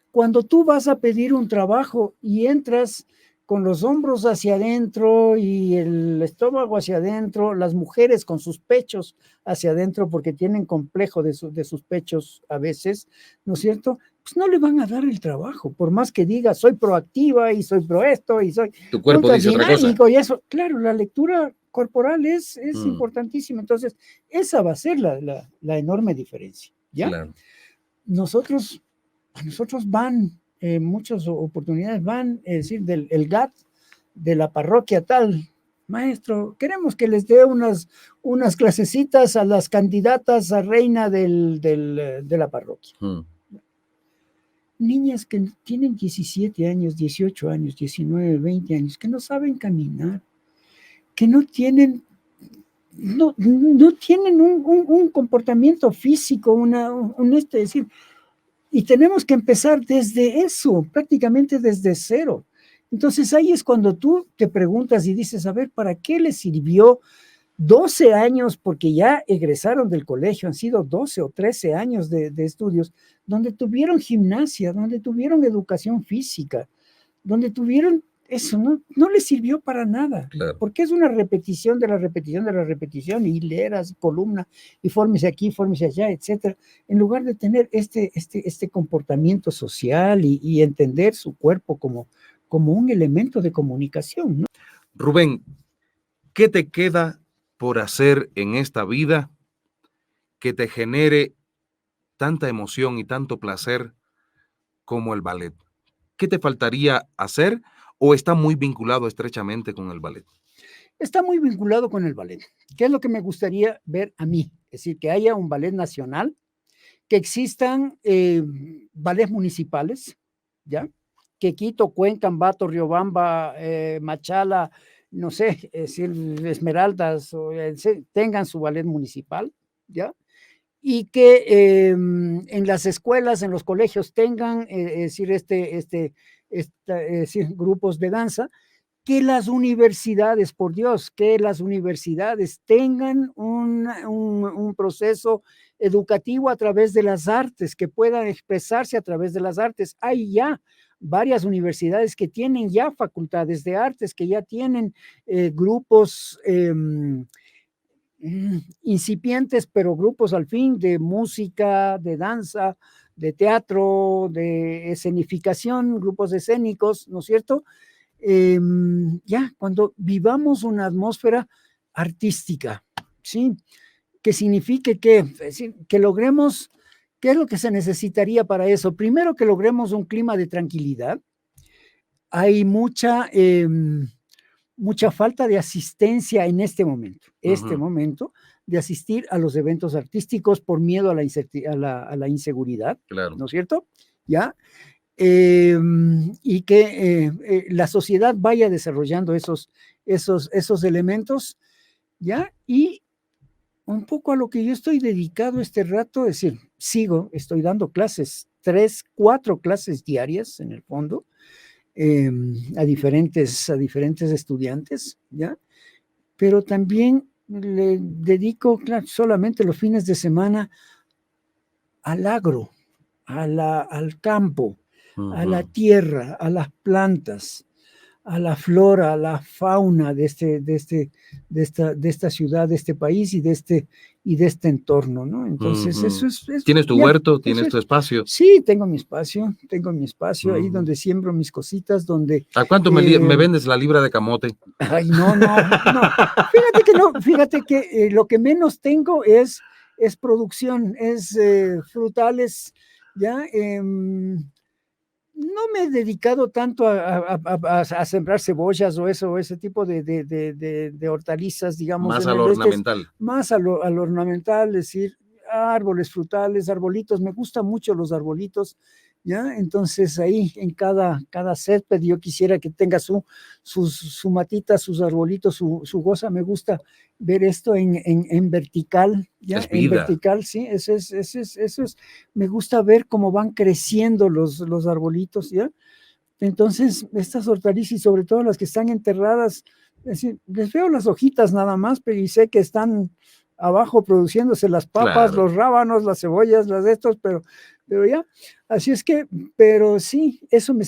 Cuando tú vas a pedir un trabajo y entras con los hombros hacia adentro y el estómago hacia adentro, las mujeres con sus pechos hacia adentro porque tienen complejo de sus pechos a veces, ¿no es cierto? Pues no le van a dar el trabajo, por más que diga soy proactiva y soy pro esto y soy tu cuerpo dice otra cosa. Y eso, claro, la lectura corporal es importantísima. Entonces, esa va a ser la enorme diferencia, ¿ya? Claro. Nosotros van, muchas oportunidades van, es decir, el GAT de la parroquia tal, maestro, queremos que les dé unas clasecitas a las candidatas a reina de la parroquia. Niñas que tienen 17 años, 18 años, 19, 20 años, que no saben caminar, que no tienen un comportamiento físico, es decir, y tenemos que empezar desde eso, prácticamente desde cero. Entonces ahí es cuando tú te preguntas y dices, a ver, ¿para qué les sirvió 12 años? Porque ya egresaron del colegio, han sido 12 o 13 años de estudios, donde tuvieron gimnasia, donde tuvieron educación física, donde tuvieron eso, no les sirvió para nada, claro. Porque es una repetición de la repetición de la repetición, y hileras, columna, y fórmese aquí, fórmese allá, etcétera, en lugar de tener este comportamiento social y entender su cuerpo como un elemento de comunicación, ¿no? Rubén, ¿qué te queda por hacer en esta vida que te genere tanta emoción y tanto placer como el ballet? ¿Qué te faltaría hacer o está muy vinculado estrechamente con el ballet? Está muy vinculado con el ballet. ¿Qué es lo que me gustaría ver a mí? Es decir, que haya un ballet nacional, que existan ballets municipales, ¿ya? Que Quito, Cuenca, Ambato, Riobamba, Machala, no sé, es decir, Esmeraldas, tengan su ballet municipal, ¿ya? y que en las escuelas, en los colegios tengan, es decir, grupos de danza, que las universidades, por Dios, que las universidades tengan un proceso educativo a través de las artes, que puedan expresarse a través de las artes. Hay ya varias universidades que tienen ya facultades de artes, que ya tienen grupos incipientes, pero grupos al fin de música, de danza, de teatro, de escenificación, grupos escénicos, ¿no es cierto? Ya, cuando vivamos una atmósfera artística, ¿sí? Que signifique que, es decir, que logremos, ¿qué es lo que se necesitaría para eso? Primero, que logremos un clima de tranquilidad. Hay mucha falta de asistencia en este momento, de asistir a los eventos artísticos por miedo a la inseguridad, Claro. ¿no es cierto? ¿Ya? Y que la sociedad vaya desarrollando esos elementos, ¿ya? Y un poco a lo que yo estoy dedicado este rato, es decir, estoy dando clases, 3, 4 clases diarias en el fondo, a diferentes estudiantes, ¿ya? Pero también le dedico, claro, solamente los fines de semana al agro, al campo, a la tierra, a las plantas, a la flora, a la fauna de esta ciudad, de este país y de este entorno, ¿no? Entonces, eso es... ¿Tienes tu huerto? ¿Tienes tu espacio? Sí, tengo mi espacio ahí donde siembro mis cositas, donde... ¿A cuánto me vendes la libra de camote? Ay, no. Fíjate que lo que menos tengo es producción, es frutales, ¿ya? No me he dedicado tanto a sembrar cebollas o ese tipo de hortalizas, digamos. Más a lo ornamental. Más a lo ornamental, es decir, árboles frutales, arbolitos. Me gustan mucho los arbolitos, ¿ya? Entonces ahí en cada césped yo quisiera que tenga su matita, sus arbolitos, su goza. Me gusta ver esto en vertical, ¿ya? Es vida. En vertical, sí, eso es, me gusta ver cómo van creciendo los arbolitos, ¿ya? Entonces, estas hortalizas, y sobre todo las que están enterradas, es decir, les veo las hojitas nada más, pero y sé que están abajo produciéndose las papas, Claro. los rábanos, las cebollas, las de estos, pero ya, así es que, pero sí, eso me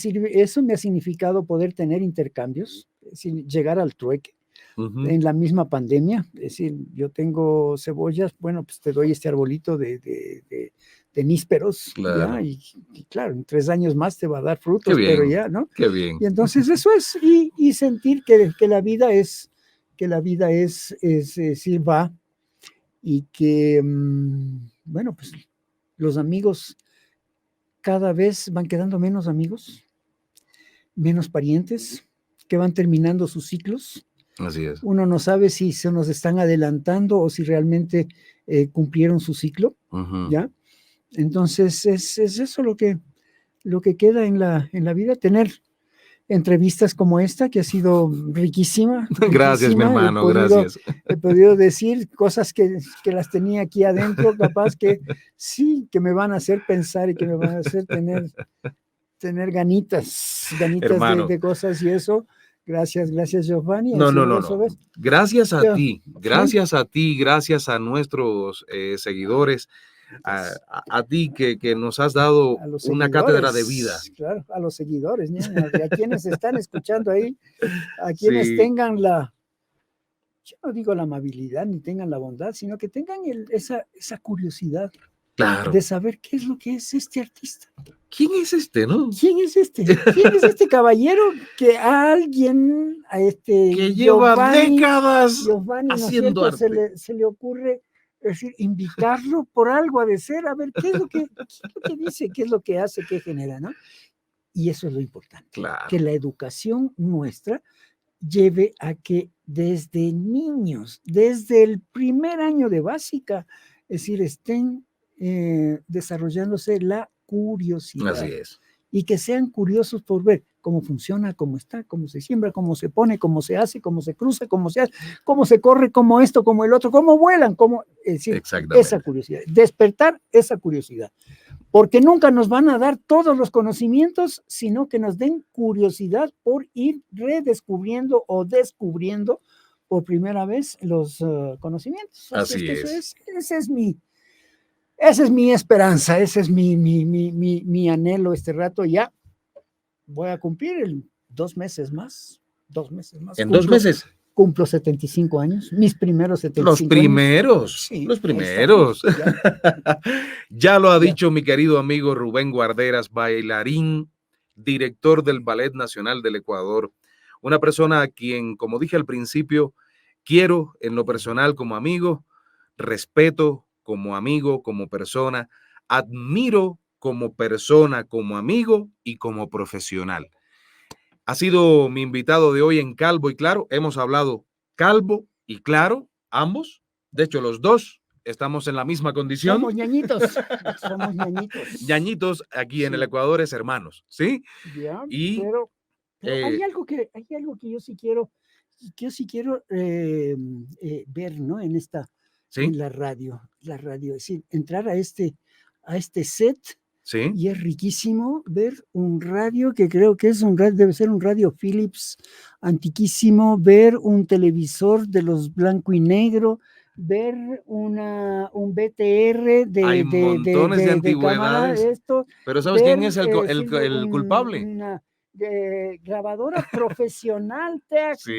ha significado poder tener intercambios, es decir, llegar al trueque. En la misma pandemia, es decir, yo tengo cebollas, bueno, pues te doy este arbolito de nísperos, Claro. ¿ya? Y claro, en 3 años más te va a dar frutos, Qué bien, pero ya, ¿no? Qué bien. Y entonces eso es, y sentir que la vida es, sí va, y que, bueno, pues los amigos cada vez van quedando menos amigos, menos parientes, que van terminando sus ciclos. Así es. Uno no sabe si se nos están adelantando o si realmente cumplieron su ciclo, ¿ya? Entonces, es eso lo que queda en la vida, tener entrevistas como esta, que ha sido riquísima. Gracias, mi hermano, gracias. He podido decir cosas que las tenía aquí adentro, capaz que sí, que me van a hacer pensar y que me van a hacer tener ganitas de cosas y eso. Gracias, Giovanni. No. Gracias a ti, gracias a nuestros seguidores, a ti que nos has dado una cátedra de vida. Claro, a los seguidores, ¿no? A quienes están escuchando ahí, a quienes tengan yo no digo la amabilidad ni tengan la bondad, sino que tengan esa curiosidad. Claro. De saber qué es lo que es este artista. ¿Quién es este, no? ¿Quién es este? ¿Quién es este caballero que a alguien, que lleva décadas Giovanni, haciendo arte? Se le ocurre, es decir, invitarlo por algo a decir, a ver, ¿qué es lo que dice? ¿Qué es lo que hace? ¿Qué genera? ¿No? Y eso es lo importante. Claro. Que la educación nuestra lleve a que desde niños, desde el primer año de básica, es decir, estén desarrollándose la curiosidad. Así es. Y que sean curiosos por ver cómo funciona, cómo está, cómo se siembra, cómo se pone, cómo se hace, cómo se cruza, cómo se hace, cómo se corre, cómo esto, cómo el otro, cómo vuelan, cómo, es decir, esa curiosidad, despertar esa curiosidad, porque nunca nos van a dar todos los conocimientos, sino que nos den curiosidad por ir redescubriendo o descubriendo por primera vez los conocimientos. Así es. Esa es mi esperanza, ese es mi anhelo este rato. Ya voy a cumplir 2 meses más. 2 meses más. ¿En 2 meses? Cumplo 75 años, mis primeros 75 los primeros, años. Sí, los primeros. Ya lo ha dicho mi querido amigo Rubén Guarderas, bailarín, director del Ballet Nacional del Ecuador. Una persona a quien, como dije al principio, quiero en lo personal como amigo, respeto como amigo, como persona, admiro como persona, como amigo y como profesional. Ha sido mi invitado de hoy en Calvo y Claro. Hemos hablado calvo y claro, ambos. De hecho, los dos estamos en la misma condición. Somos ñañitos. Somos ñañitos. Ñañitos aquí en el Ecuador es hermanos, ¿sí? Ya, pero hay algo que yo sí quiero ver, ¿no? En esta, ¿sí? En la radio, es decir, entrar a este set. Sí. Y es riquísimo ver un radio que creo que es debe ser un radio Philips antiquísimo, ver un televisor de los blanco y negro, ver un BTR Hay montones de antigüedades. Cámara, pero ¿sabes quién es el culpable? Una grabadora profesional sí.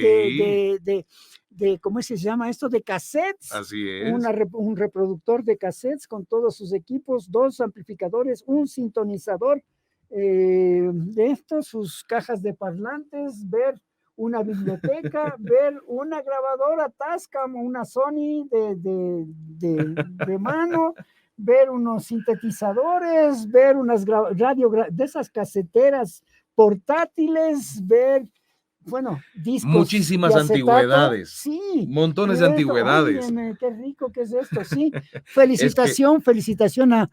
¿cómo se llama esto? De cassettes. Así es. Un reproductor de cassettes con todos sus equipos, 2 amplificadores, un sintonizador de estos, sus cajas de parlantes, ver una biblioteca, ver una grabadora Tascam, una Sony de mano, ver unos sintetizadores, ver unas de esas caseteras portátiles, ver, bueno, discos. Muchísimas antigüedades. Sí. Montones de antigüedades. Óyeme, qué rico que es esto, sí. Felicitación a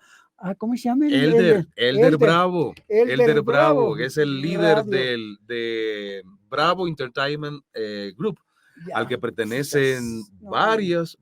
¿cómo se llama? Elder Bravo. Elder Bravo, que es el líder de Bravo Entertainment Group, al que pertenecen varios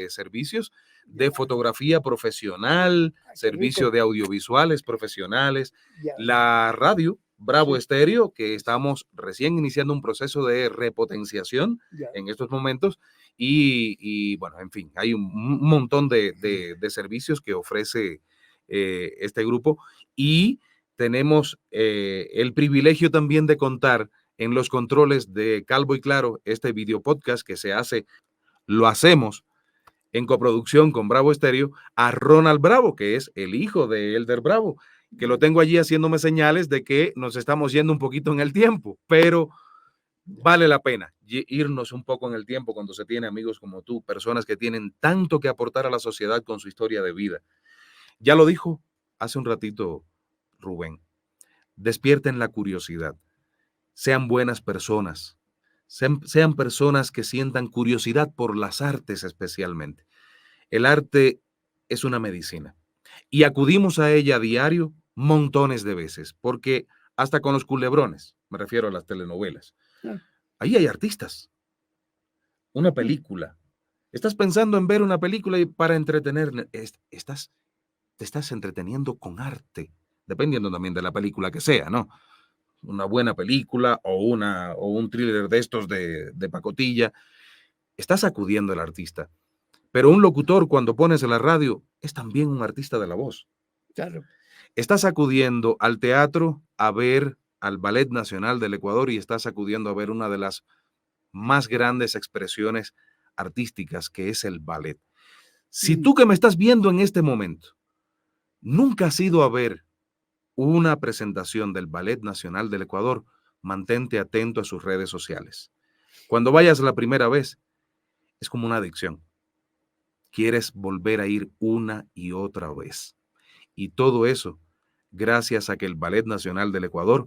servicios de fotografía profesional, servicio de audiovisuales profesionales, la radio Bravo Estéreo, que estamos recién iniciando un proceso de repotenciación en estos momentos y bueno, en fin, hay un montón de servicios que ofrece este grupo y tenemos el privilegio también de contar en los controles de Calvo y Claro, este video podcast que lo hacemos en coproducción con Bravo Estéreo, a Ronald Bravo, que es el hijo de Elder Bravo, que lo tengo allí haciéndome señales de que nos estamos yendo un poquito en el tiempo, pero vale la pena irnos un poco en el tiempo cuando se tiene amigos como tú, personas que tienen tanto que aportar a la sociedad con su historia de vida. Ya lo dijo hace un ratito Rubén, despierten la curiosidad, sean buenas personas, sean personas que sientan curiosidad por las artes especialmente. El arte es una medicina y acudimos a ella a diario montones de veces, porque hasta con los culebrones, me refiero a las telenovelas, ahí hay artistas. Una película. Estás pensando en ver una película y para entretener, te estás entreteniendo con arte, dependiendo también de la película que sea, ¿no? Una buena película o un thriller de estos de pacotilla, estás acudiendo al artista. Pero un locutor, cuando pones en la radio, es también un artista de la voz. Claro. Estás acudiendo al teatro a ver al Ballet Nacional del Ecuador y estás acudiendo a ver una de las más grandes expresiones artísticas, que es el ballet. Si tú que me estás viendo en este momento, nunca has ido a ver una presentación del Ballet Nacional del Ecuador, mantente atento a sus redes sociales. Cuando vayas la primera vez, es como una adicción. Quieres volver a ir una y otra vez. Y todo eso, gracias a que el Ballet Nacional del Ecuador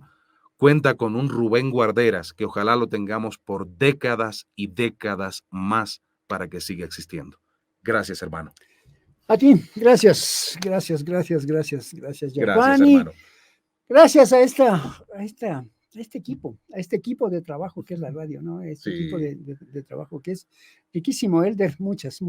cuenta con un Rubén Guarderas, que ojalá lo tengamos por décadas y décadas más para que siga existiendo. Gracias, hermano. A ti, gracias, Giovanni. Gracias, hermano. Gracias a este equipo de trabajo que es la radio, ¿no? Este equipo de trabajo que es riquísimo, Elder. Muchas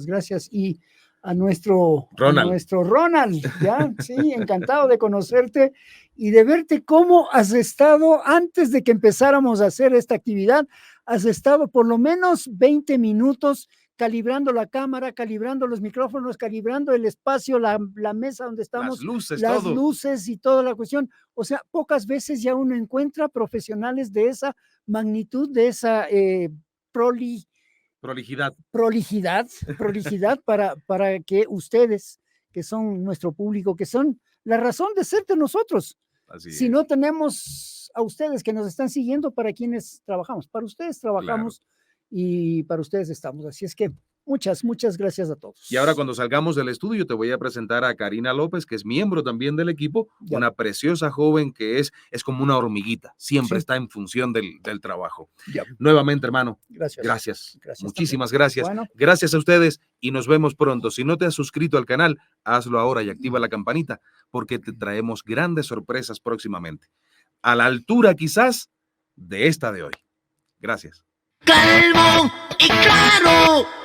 gracias. Y a nuestro Ronald, ya, sí, encantado de conocerte y de verte cómo has estado antes de que empezáramos a hacer esta actividad. Has estado por lo menos 20 minutos calibrando la cámara, calibrando los micrófonos, calibrando el espacio, la mesa donde estamos, las luces y toda la cuestión. O sea, pocas veces ya uno encuentra profesionales de esa magnitud, de esa prolijidad para que ustedes, que son nuestro público, que son la razón de ser de nosotros. Si no tenemos a ustedes que nos están siguiendo, ¿para quienes trabajamos? Para ustedes trabajamos. Claro. Y para ustedes estamos. Así es que muchas gracias a todos. Y ahora cuando salgamos del estudio te voy a presentar a Karina López, que es miembro también del equipo, una preciosa joven que es como una hormiguita, siempre está en función del trabajo. Nuevamente, hermano, gracias. Muchísimas gracias. Bueno. Gracias a ustedes y nos vemos pronto. Si no te has suscrito al canal, hazlo ahora y activa la campanita porque te traemos grandes sorpresas próximamente. A la altura quizás de esta de hoy. Gracias. Calmo y claro.